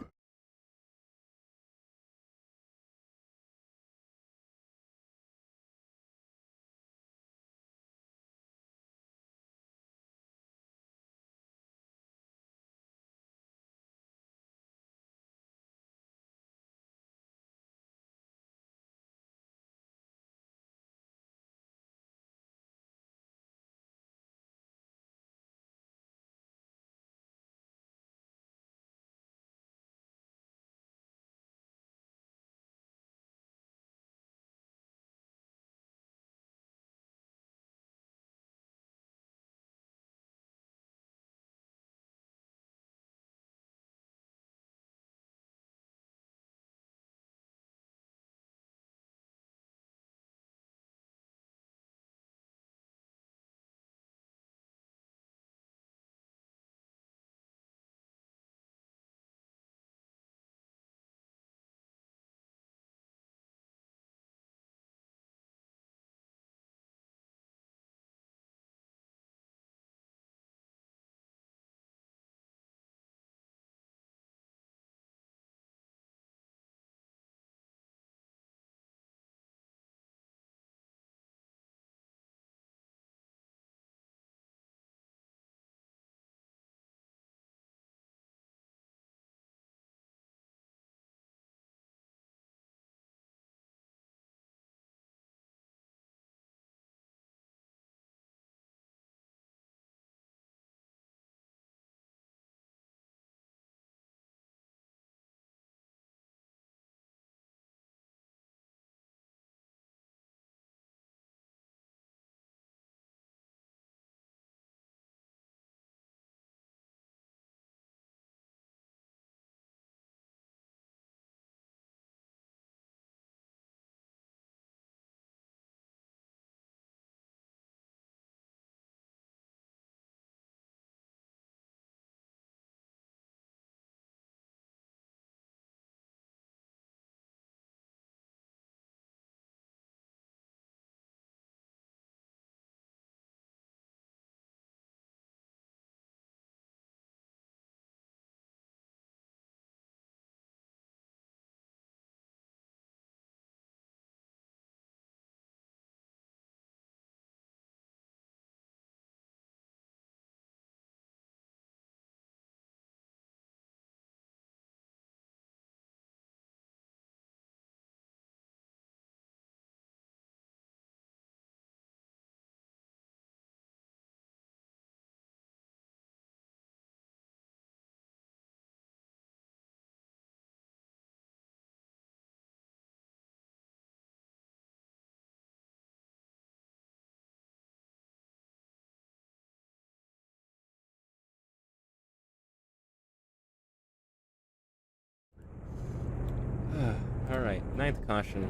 Alright, ninth caution.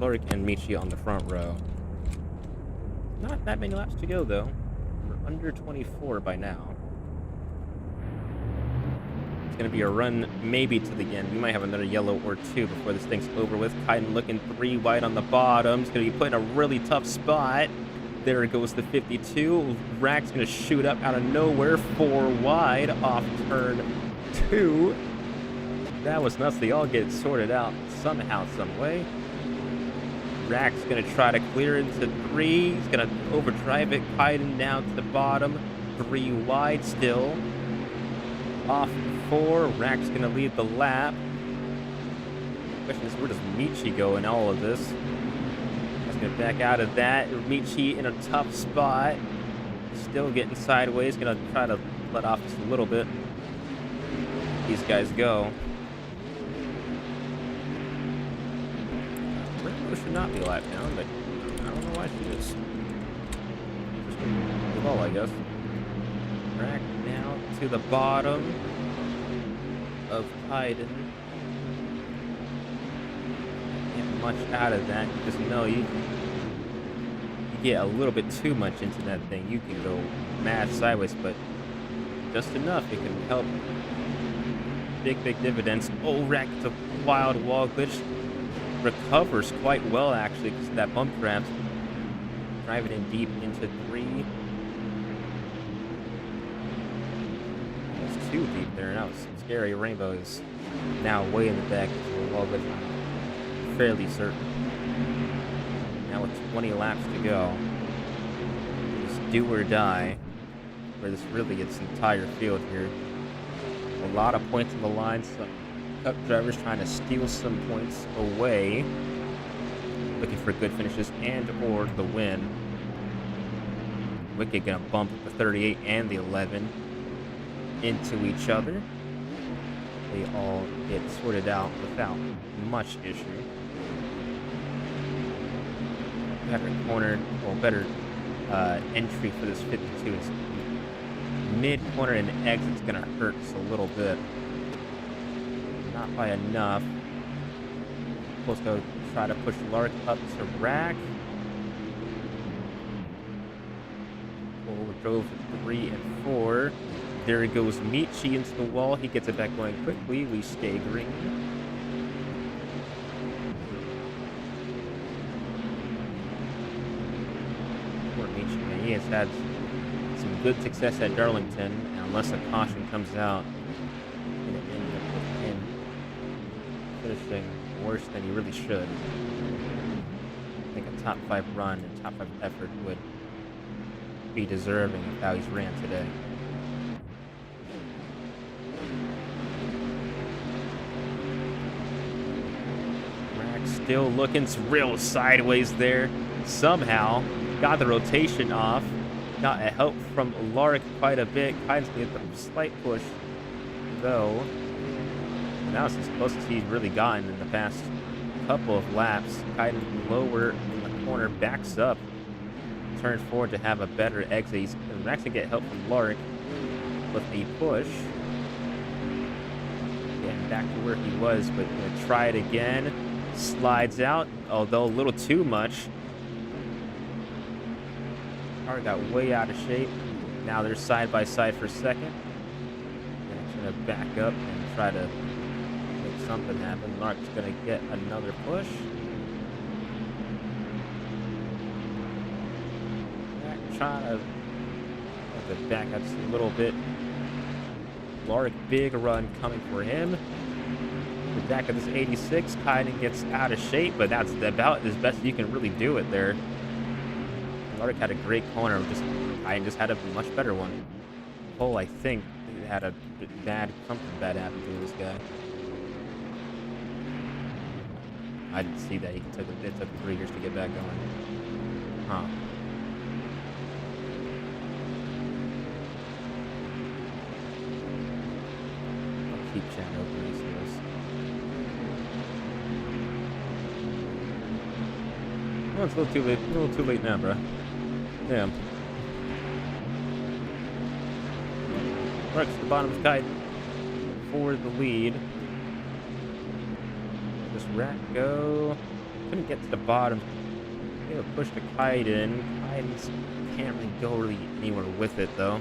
Lorik and Michi on the front row. Not that many laps to go, though. We're under 24 by now. It's going to be a run maybe to the end. We might have another yellow or two before this thing's over with. Kaiden looking 3 wide on the bottom. He's going to be put in a really tough spot. There goes the 52. Rack's going to shoot up out of nowhere. 4 wide off turn 2. That was nuts. They all get sorted out somehow, some way. Rack's going to try to clear into 3. He's going to overdrive it. Kaiden down to the bottom. 3 wide still. Off 4. Rack's going to lead the lap. The question is, where does Michi go in all of this? He's going to back out of that. Michi in a tough spot. Still getting sideways. Going to try to let off just a little bit. These guys go. Rainbow should not be lapped down, but I don't know why she is. Just the ball, I guess. Rack now to the bottom of Kaiden. Can't get much out of that. You just know you get a little bit too much into that thing. You can go mad sideways, but just enough. It can help. Big dividends. Oh, Rack, it's a wild wall glitch. Recovers quite well, actually, because of that bump grab. Driving in deep into 3. It's too deep there. Now it's scary. Rainbow is now way in the back. It's a wall glitch. I'm fairly certain. Now with 20 laps to go. It's do or die. Where this really gets the entire field here. A lot of points on the line. Some Cup drivers trying to steal some points away. Looking for good finishes and or the win. Wicked gonna bump the 38 and the 11 into each other. They all get sorted out without much issue. Better corner, well, better entry for this 52 is mid-corner and exit's gonna hurt us a little bit. Not by enough. Supposed to try to push Lark up to Rack. Drove 3 and 4. There goes Michi into the wall. He gets it back going quickly. We stay green. Poor Michi, man. He has had some good success at Darlington, and unless a caution comes out, it's going to end up with him finishing worse than he really should. I think a top 5 run and top 5 effort would be deserving of how he's ran today. Rack still looking real sideways there. Somehow got the rotation off. Got a help from Lark quite a bit. Kaiden's gonna get a slight push though. Now it's as close as he's really gotten in the past couple of laps. Kaiden lower in the corner, backs up. Turn forward to have a better exit. He's going to get help from Lark with a push. Getting back to where he was, but going to try it again. Slides out, although a little too much. Car got way out of shape. Now they're side by side for second. Going to back up and try to make something happen. Lark's going to get another push. Trying to back up just a little bit. Lark, big run coming for him. The back of this 86, Kaiden gets out of shape, but that's about as best you can really do it there. Lark had a great corner, Kaiden just had a much better one. Cole, I think, had a something bad happened to this guy. I didn't see that. It took 3 years to get back going. Huh. Keep chat open, I suppose. Oh, it's a little too late. A little too late now, bro. Damn. Marks the bottom of Kaiden for the lead. this rat go? Couldn't get to the bottom. Gonna push the kite in. Kite can't really go anywhere with it though.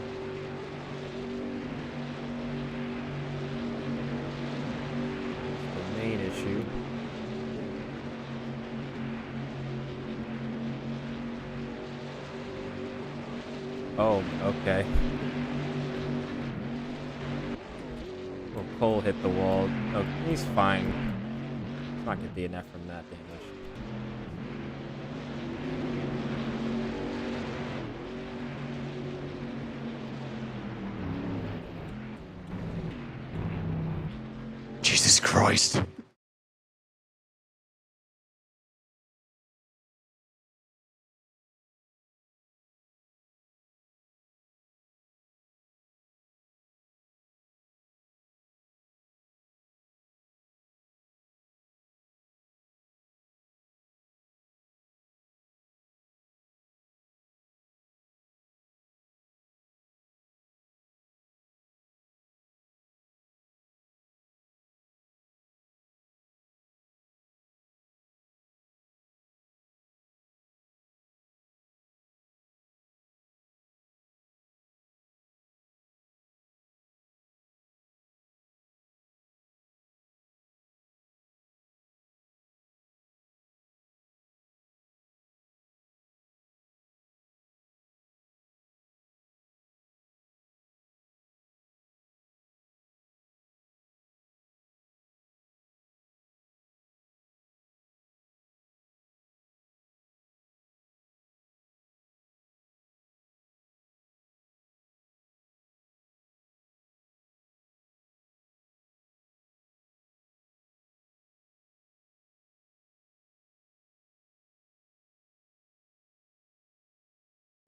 That's the main issue. Oh, okay. Well, Cole hit the wall. Oh, he's fine. He's not gonna DNF from that damage. Jesus Christ.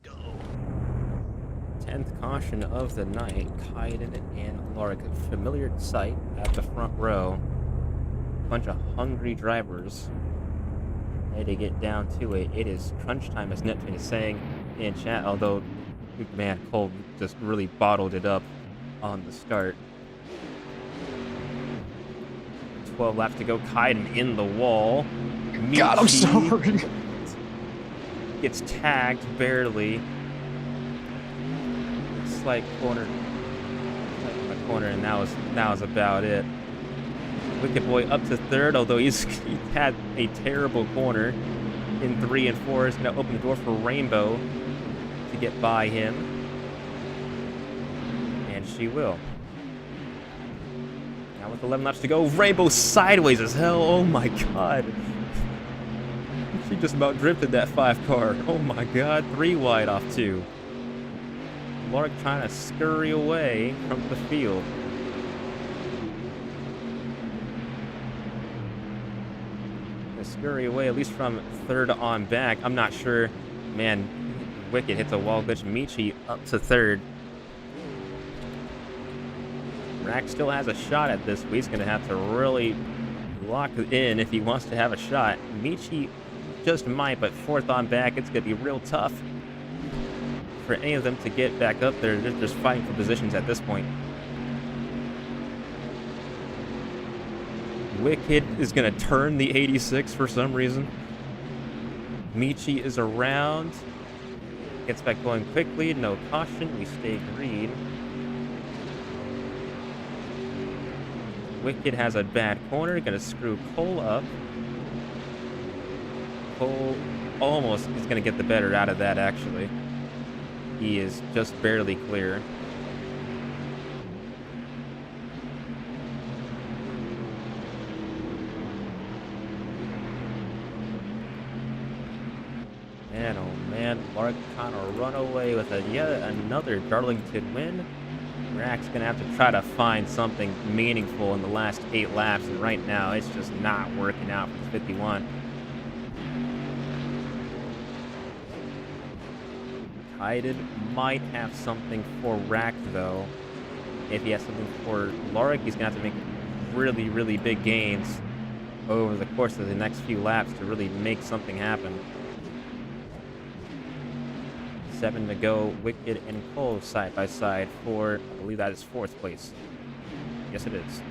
Go. 10th caution of the night. Kaiden and Lorik, a familiar sight at the front row. Bunch of hungry drivers ready to get down to it. It is crunch time, as Neptune is saying in chat, although, man, Cole just really bottled it up on the start. 12 laps to go. Kaiden in the wall. God, I'm Michi sorry. gets tagged barely. Slight corner, and that was about it. Wicked Boy up to third, although he had a terrible corner in 3 and 4. Is going to open the door for Rainbow to get by him, and she will. Now with 11 laps to go, Rainbow sideways as hell. Oh my god. She just about drifted that 5 car. Oh my god, 3 wide off 2. Lorik trying to scurry away from the field. Gonna scurry away at least from third on back. I'm not sure. Man, Wicked hits a wall glitch. Michi up to third. Rack still has a shot at this, but he's going to have to really lock it in if he wants to have a shot. Michi just might, but fourth on back, it's going to be real tough for any of them to get back up there. They're just fighting for positions at this point. Wicked is going to turn the 86 for some reason. Michi is around. Gets back going quickly. No caution. We stay green. Wicked has a bad corner. Going to screw Cole up. Cole almost is going to get the better out of that, actually. He is just barely clear. Man, oh man, Lorik kind of run away with yet another Darlington win. Rack's gonna have to try to find something meaningful in the last 8 laps, and right now it's just not working out for 51. Kaiden might have something for Rack though. If he has something for Lorik, he's gonna have to make really, really big gains over the course of the next few laps to really make something happen. 7 to go. Wicked and Cole side by side for, I believe that is 4th place. Yes, it is.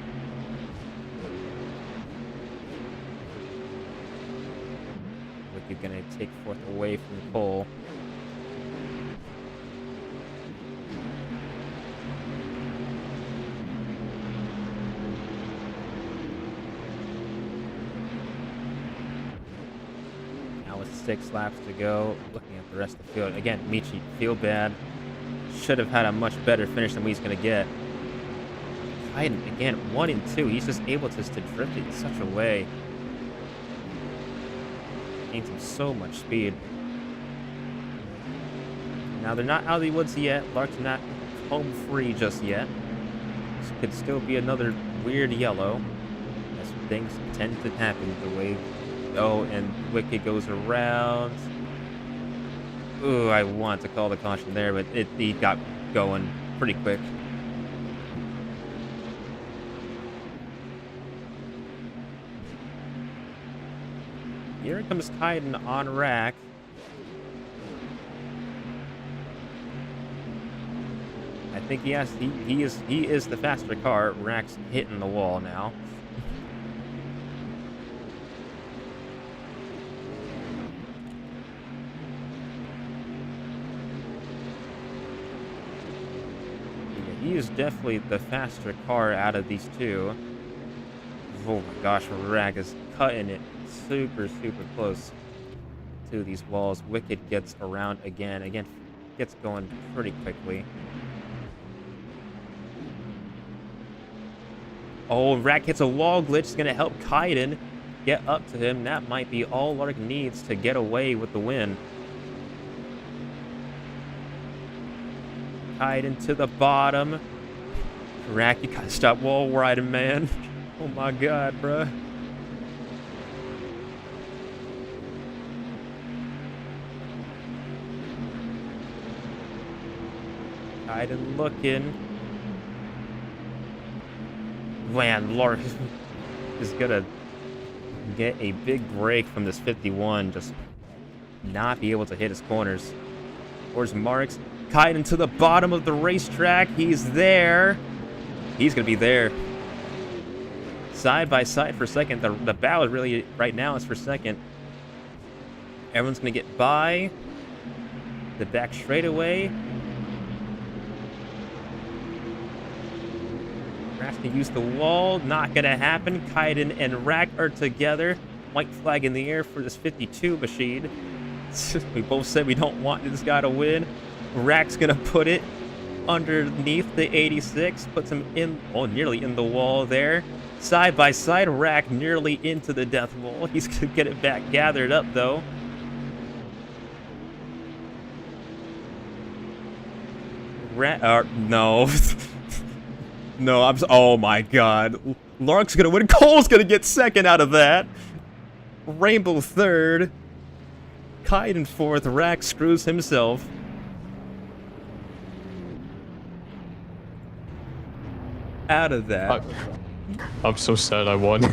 you're gonna take fourth away from Cole. Now with 6 laps to go, looking at the rest of the field. Again, Michi, feel bad. Should have had a much better finish than what he's gonna get. Biden, again, 1 and 2. He's just able to drift it in such a way. Gains him so much speed. Now they're not out of the woods yet. Lark's not home free just yet. This could still be another weird yellow, as things tend to happen the way. Oh, and Wicked goes around. Ooh, I want to call the caution there, but he got going pretty quick. Here comes Kaiden on rack. I think he is the faster car. Rack's hitting the wall now. Yeah, he is definitely the faster car out of these two. Oh my gosh, Rack is cutting it super close to these walls. Wicked gets around again gets going pretty quickly. Oh, Rack hits a wall glitch. It's gonna help Kaiden get up to him. That might be all Lark needs to get away with the win. Kaiden to the bottom. Rack, you gotta stop wall riding, man. Oh my god, bruh. Kaiden looking. Man, Lark is gonna get a big break from this 51. Just not be able to hit his corners. Where's Marks? Kaiden to the bottom of the racetrack. He's there. He's gonna be there. Side by side for second. The battle really right now is for second. Everyone's gonna get by. The back straightaway. Rack's gonna use the wall. Not gonna happen. Kaiden and Rack are together. White flag in the air for this 52 machine. We both said we don't want this guy to win. Rack's gonna put it underneath the 86. Puts him in, oh, nearly in the wall there. Side by side, Rack nearly into the death wall. He's gonna get it back gathered up though. No. No, oh my god. Lark's gonna win. Cole's gonna get second out of that. Rainbow third. Kaiden fourth. Rack screws himself. Out of that. I'm so sad I won.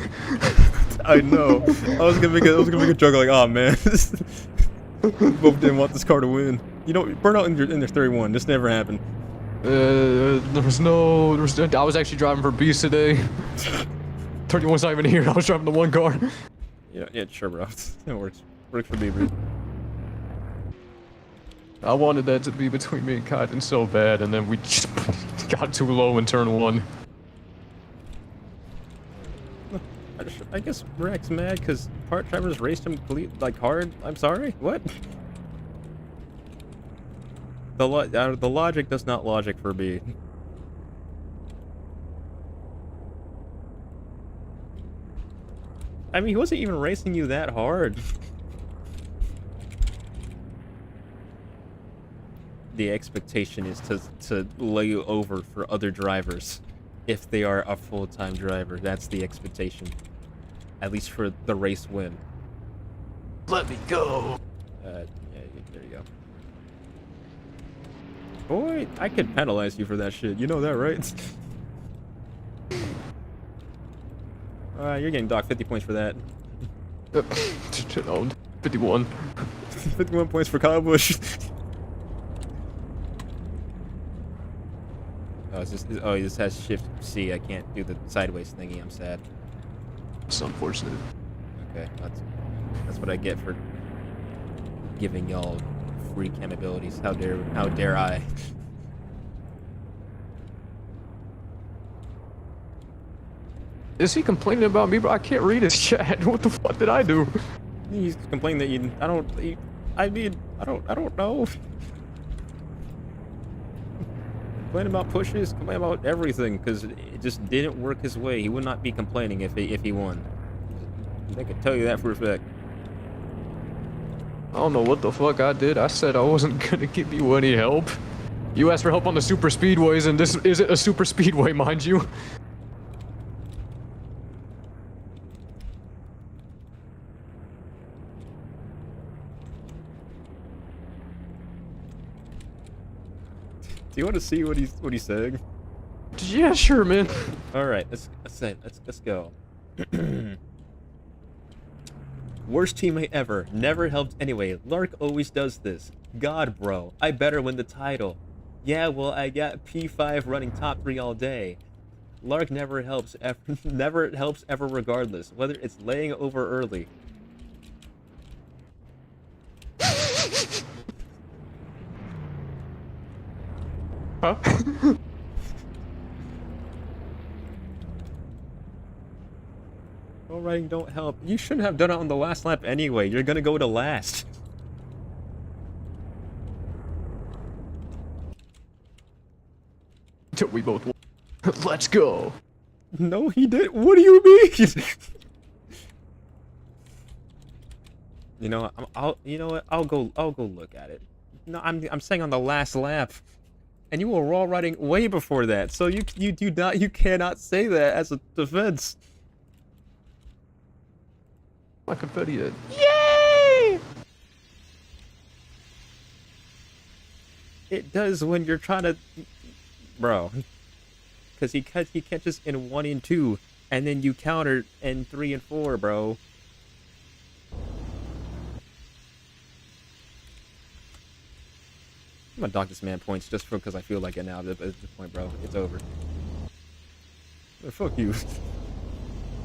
I know. I was gonna make a joke like, oh man. Both didn't want this car to win. You know, burn out in their 31. This never happened. I was actually driving for Beast today. 31's not even here. I was driving the one car. Yeah, sure, bro. It works. Works for me, bro. I wanted that to be between me and Kaiden so bad, and then we just got too low in turn 1. I guess Rack's mad because part drivers raced him hard. I'm sorry. What? The logic does not logic for me. I mean, he wasn't even racing you that hard. The expectation is to lay you over for other drivers if they are a full-time driver. That's the expectation. At least for the race win. Let me go. Yeah, there you go. Boy, I could penalize you for that shit. You know that, right? You're getting docked 50 points for that. 51. 51 points for Kyle Busch. Oh, this has shift C. I can't do the sideways thingy. I'm sad. It's unfortunate. Okay, that's what I get for giving y'all free chem abilities. How dare I? Is he complaining about me, bro? I can't read his chat. What the fuck did I do? He's complaining that you. I don't know. Complain about pushes, complain about everything, because it just didn't work his way. He would not be complaining if he won. I can tell you that for a fact. I don't know what the fuck I did. I said I wasn't gonna give you any help. You asked for help on the super speedways, and this isn't a super speedway, mind you. Do you want to see what he's saying? Yeah, sure, man. All right, let's go. Worst teammate ever. Never helped anyway. Lark always does this. God, bro, I better win the title. Yeah, well, I got P5 running top 3 all day. Lark never helps ever, never helps ever regardless, whether it's laying over early. Huh? All riding don't help. You shouldn't have done it on the last lap anyway. You're gonna go to last. We both won. Let's go. No, he didn't. What do you mean? You know, you know what? I'll go look at it. No, I'm saying on the last lap, and you were all riding way before that. So you cannot say that as a defense. My confetti yet. Yay! It does when you're trying to, bro. Because he catches in 1 and 2, and then you counter in 3 and 4, bro. I'm gonna dock this man points just because I feel like it now. At this point, bro, it's over. Fuck you.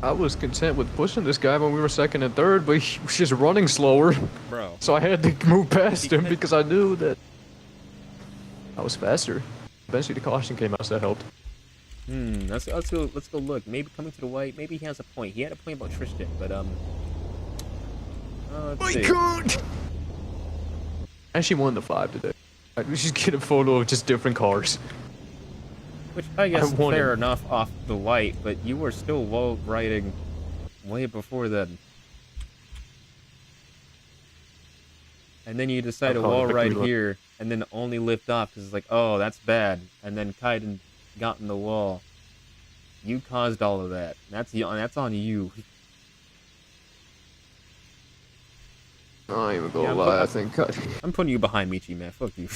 I was content with pushing this guy when we were second and third, but he was just running slower. Bro. So I had to move past him because I knew that I was faster. Eventually the caution came out, so that helped. Let's go look. Maybe coming to the white, maybe he has a point. He had a point about Tristan, but let's see. God! I actually won the 5 today. We should get a photo of just different cars. Which I guess I won fair it. enough off the white, but you were still wall riding way before then. And then you decide to I'll call wall it ride victory lap. here, and then only lift off because it's like, oh, that's bad. And then Kaiden got in the wall. You caused all of that. That's on you. I ain't even gonna Yeah, lie, but- I think I'm putting you behind Michi, man. Fuck you.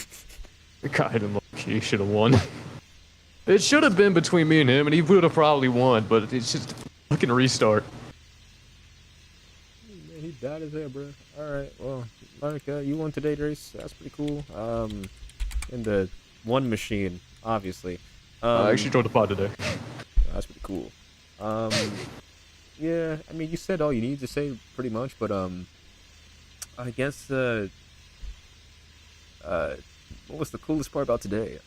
kind of he should have won. It should have been between me and him, and he would have probably won, but it's just a fucking restart. Man, he died as hell, bro. Alright, well, Mark, you won today's race. That's pretty cool. In the one machine, obviously. I actually joined the pod today. That's pretty cool. Yeah, I mean, you said all you needed to say pretty much, but, I guess, what was the coolest part about today?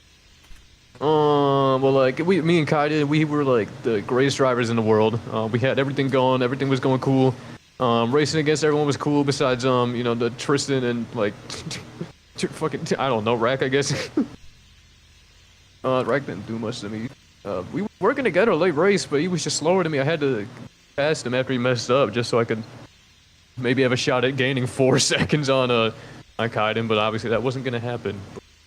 Well, like, me and Kaiden, we were like the greatest drivers in the world. We had everything going, everything was going cool. Racing against everyone was cool besides, you know, the Tristan and, like, fucking, I don't know, Rack, I guess. Rack didn't do much to me. We were working together late race, but he was just slower than me. I had to pass him after he messed up just so I could maybe have a shot at gaining 4 seconds on Kaiden, but obviously that wasn't going to happen.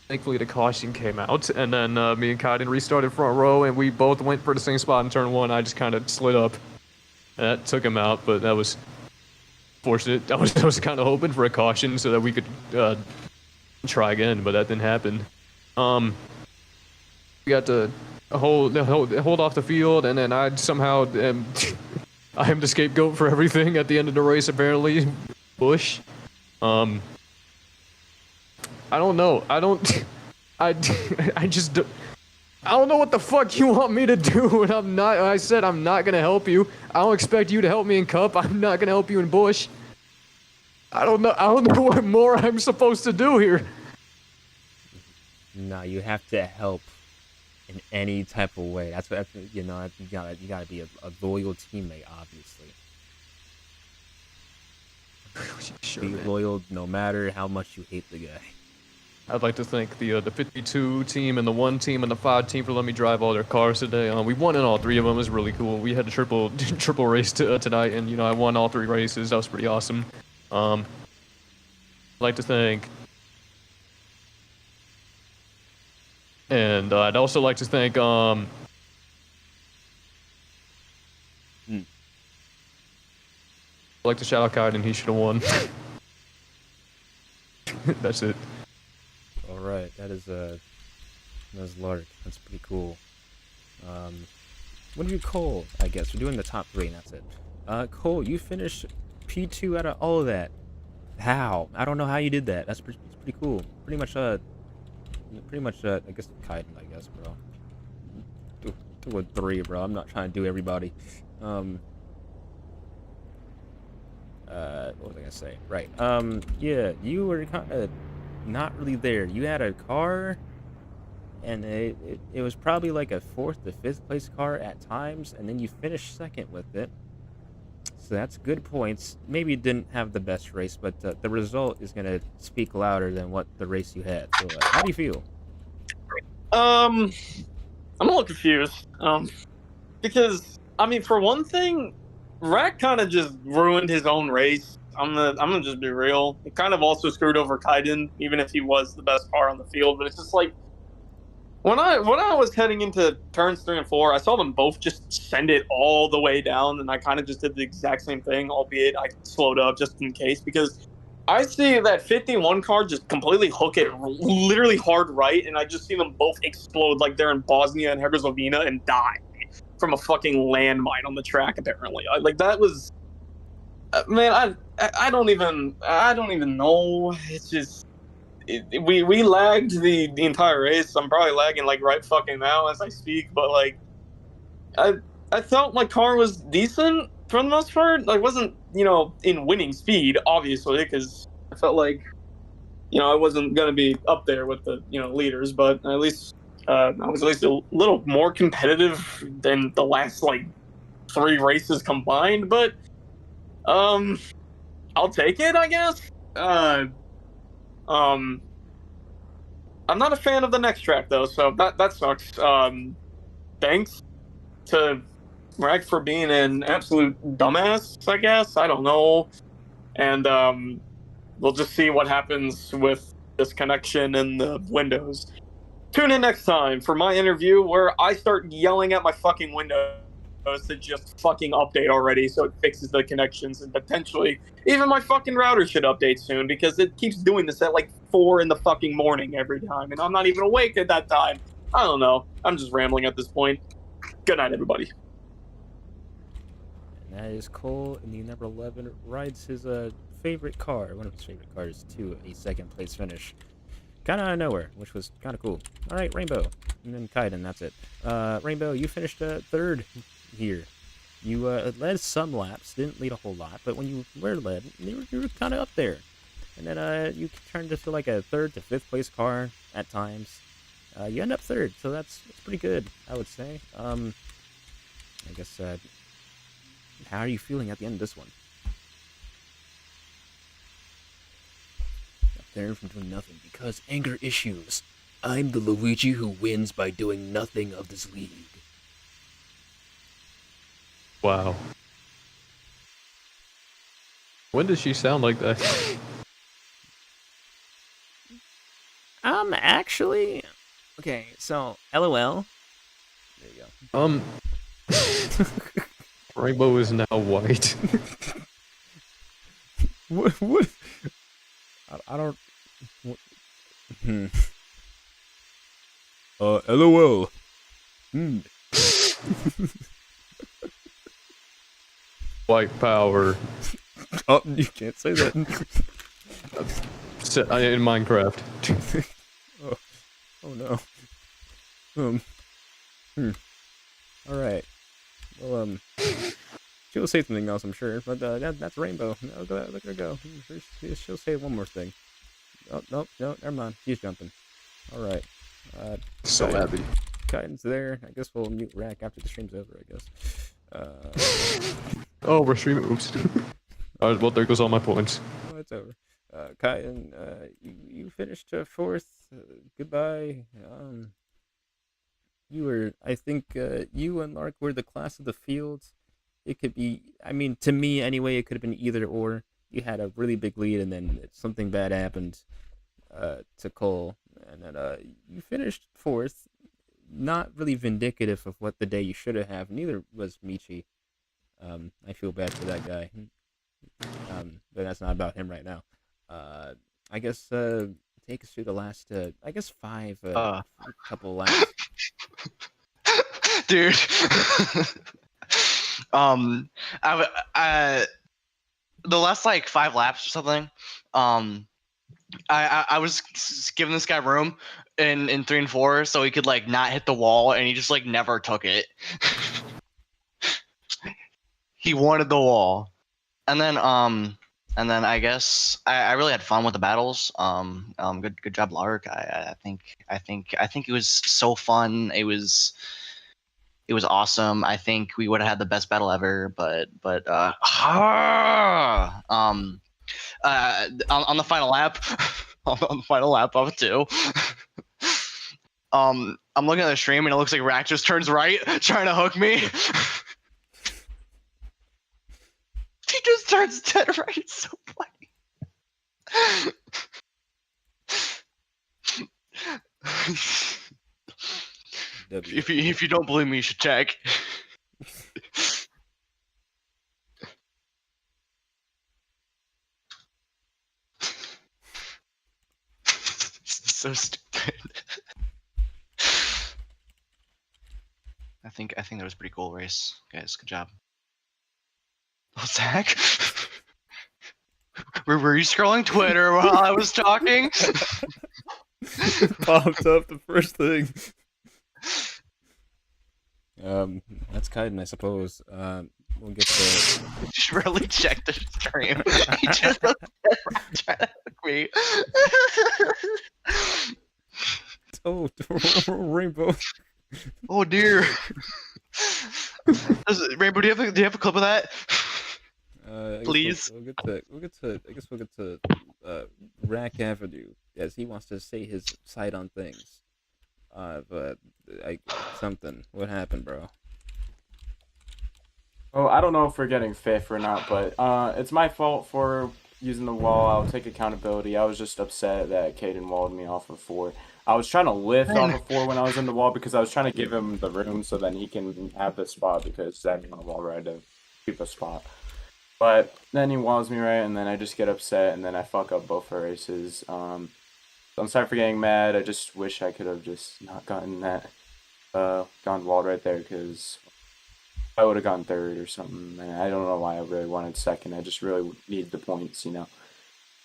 Thankfully, the caution came out, and then me and Kaiden restarted front row, and we both went for the same spot in turn 1. I just kind of slid up, and that took him out, but that was fortunate. I was kind of hoping for a caution so that we could try again, but that didn't happen. We got to hold off the field, and then I somehow I am the scapegoat for everything at the end of the race, apparently. Busch. I don't know. I just I don't know what the fuck you want me to do, and I said I'm not gonna help you. I don't expect you to help me in Cup. I'm not gonna help you in Busch. I don't know. I don't know what more I'm supposed to do here. No, you have to help in any type of way. That's what you know. You gotta be a loyal teammate, obviously. Sure, Be man. loyal no matter how much you hate the guy. I'd like to thank the 52 team and the 1 team and the 5 team for letting me drive all their cars today. We won in all 3 of them. It was really cool. We had a triple race tonight, and I won all 3 races. That was pretty awesome. I'd like to thank, and I'd also like to thank I'd like to shout out Kaiden. He should have won. That's it. All right, that's Lark. That's pretty cool. What do you Cole? I guess we're doing the top 3, and that's it. Cole, you finished P2 out of all of that. How? I don't know how you did that. That's pretty cool. Pretty much I guess Kaiden, I guess, bro. Do a 3, bro. I'm not trying to do everybody. What was I gonna say? Right. Yeah, you were kind of not really there. You had a car, and it was probably like a 4th to 5th place car at times, and then you finished 2nd with it. So that's good points. Maybe you didn't have the best race, but the result is gonna speak louder than what the race you had. So, how do you feel? I'm a little confused. Because I mean, for one thing, Rack kind of just ruined his own race. I'm gonna just be real. It kind of also screwed over Kaiden, even if he was the best car on the field. But it's just like when I was heading into turns 3 and 4, I saw them both just send it all the way down, and I kind of just did the exact same thing, albeit I slowed up just in case, because I see that 51 car just completely hook it literally hard right, and I just see them both explode like they're in Bosnia and Herzegovina and die from a fucking landmine on the track. Apparently, like that was, man. I don't even know. It's just we lagged the entire race. I'm probably lagging like right fucking now as I speak, but like I felt my car was decent for the most part. Like wasn't in winning speed obviously, because I felt like I wasn't gonna be up there with the leaders, but at least I was at least a little more competitive than the last like 3 races combined. But I'll take it, I guess. I'm not a fan of the next track though, so that sucks. Thanks to Rag for being an absolute dumbass, I guess. I don't know. And we'll just see what happens with this connection in the Windows. Tune in next time for my interview where I start yelling at my fucking Windows to just fucking update already so it fixes the connections, and potentially even my fucking router should update soon because it keeps doing this at like 4 in the fucking morning every time, and I'm not even awake at that time. I don't know. I'm just rambling at this point. Good night, everybody. And that is Cole in the number 11 rides his favorite car, one of his favorite cars, to a 2nd place finish. Kind of out of nowhere, which was kind of cool. All right, Rainbow, and then Kaiden, that's it. Rainbow, you finished 3rd here. You led some laps, didn't lead a whole lot, but when you were led, you were kind of up there. And then you turned into like a 3rd to 5th place car at times. You end up 3rd, so that's pretty good, I would say. I guess, how are you feeling at the end of this one? There from doing nothing because anger issues. I'm the Luigi who wins by doing nothing of this league. Wow. When does she sound like that? Actually, okay, so LOL. There you go. Rainbow is now white. What? I don't. What? LOL. White power. Oh, you can't say that. In Minecraft. Oh no. All right. Well, She'll say something else, I'm sure, but that's Rainbow. No, look at her go. She'll say one more thing. Oh, no, never mind. She's jumping. All right. So Kite- happy. Kite's there. I guess we'll mute Rack after the stream's over, I guess. Oh, we're streaming. Oops. Alright, well, there goes all my points. Oh, it's over. Kite, you finished fourth. Goodbye. You were, I think, you and Lark were the class of the field. It could be, I mean, to me anyway, it could have been either or. You had a really big lead, and then something bad happened to Cole, and then you finished fourth. Not really vindicative of what the day you should have. Neither was Michi. I feel bad for that guy. But that's not about him right now. I guess take us through the last, I guess five, couple laps. Dude. The last like 5 laps or something. I was giving this guy room in 3 and 4 so he could like not hit the wall, and he just like never took it. He wanted the wall. And then I guess I really had fun with the battles. Good job, Lark. I think it was so fun. It was awesome. I think we would have had the best battle ever, but on the final lap, on the final lap of 2. I'm looking at the stream and it looks like Rack just turns right, trying to hook me. He just turns dead right. It's so funny. If you don't believe me, you should check. So stupid. I think that was a pretty cool race, guys. Good job. Oh, Zach? Were you scrolling Twitter while I was talking? Popped up the first thing. That's Kaiden, I suppose. We'll get to. Just really check the stream. He just looked trying to hook me. Oh, Rainbow. Oh dear. Rainbow, do you have a clip of that? Please. We'll get to. I guess we'll get to Rack Avenue as he wants to say his side on things. But something. What happened, bro? Oh, I don't know if we're getting fifth or not, but it's my fault for using the wall. I'll take accountability. I was just upset that Caden walled me off of 4. I was trying to lift off of 4 when I was in the wall because I was trying to give him the room so then he can have the spot because Zach on the wall right to keep a spot. But then he walls me right, and then I just get upset, and then I fuck up both our races. So I'm sorry for getting mad. I just wish I could have just not gotten that, gone walled right there because I would have gone 3rd or something. And I don't know why I really wanted 2nd. I just really needed the points, you know.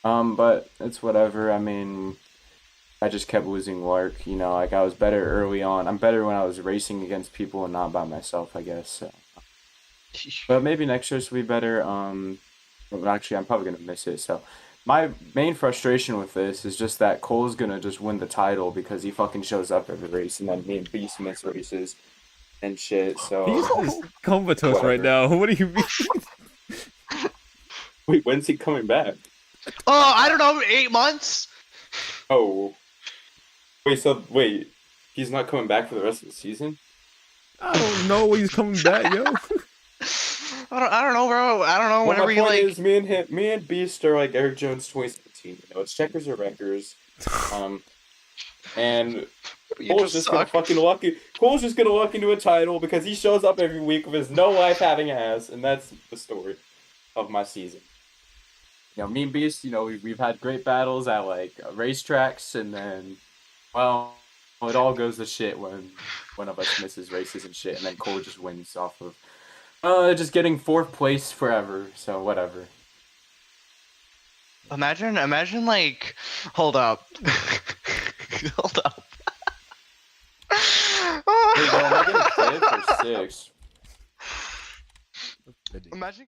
But it's whatever. I mean, I just kept losing Lark, you know. Like I was better early on. I'm better when I was racing against people and not by myself, I guess. So. But maybe next year will be better. Actually, I'm probably gonna miss it. So, my main frustration with this is just that Cole's gonna just win the title because he fucking shows up every race, and then me and Beast miss races and shit. So He's just comatose right now. What do you mean? wait, when's he coming back? Oh, I don't know, 8 months. Oh, wait, he's not coming back for the rest of the season? I don't know when he's coming back, yo. I don't know, bro. I don't know. Well, Whenever my you point like, is, me and Beast are like Eric Jones 2017. You know, it's checkers or wreckers. And you Cole's just just gonna suck. fucking Cole's just gonna luck into a title because he shows up every week with his no life having ass, and that's the story of my season. You know, me and Beast, you know, we've had great battles at like racetracks, and then, well, it all goes to shit when one of us misses races and shit, and then Cole just wins off of just getting 4th place forever. So whatever. Imagine like, hold up, hold up. Wait, no, am I getting 5th or 6th? Imagine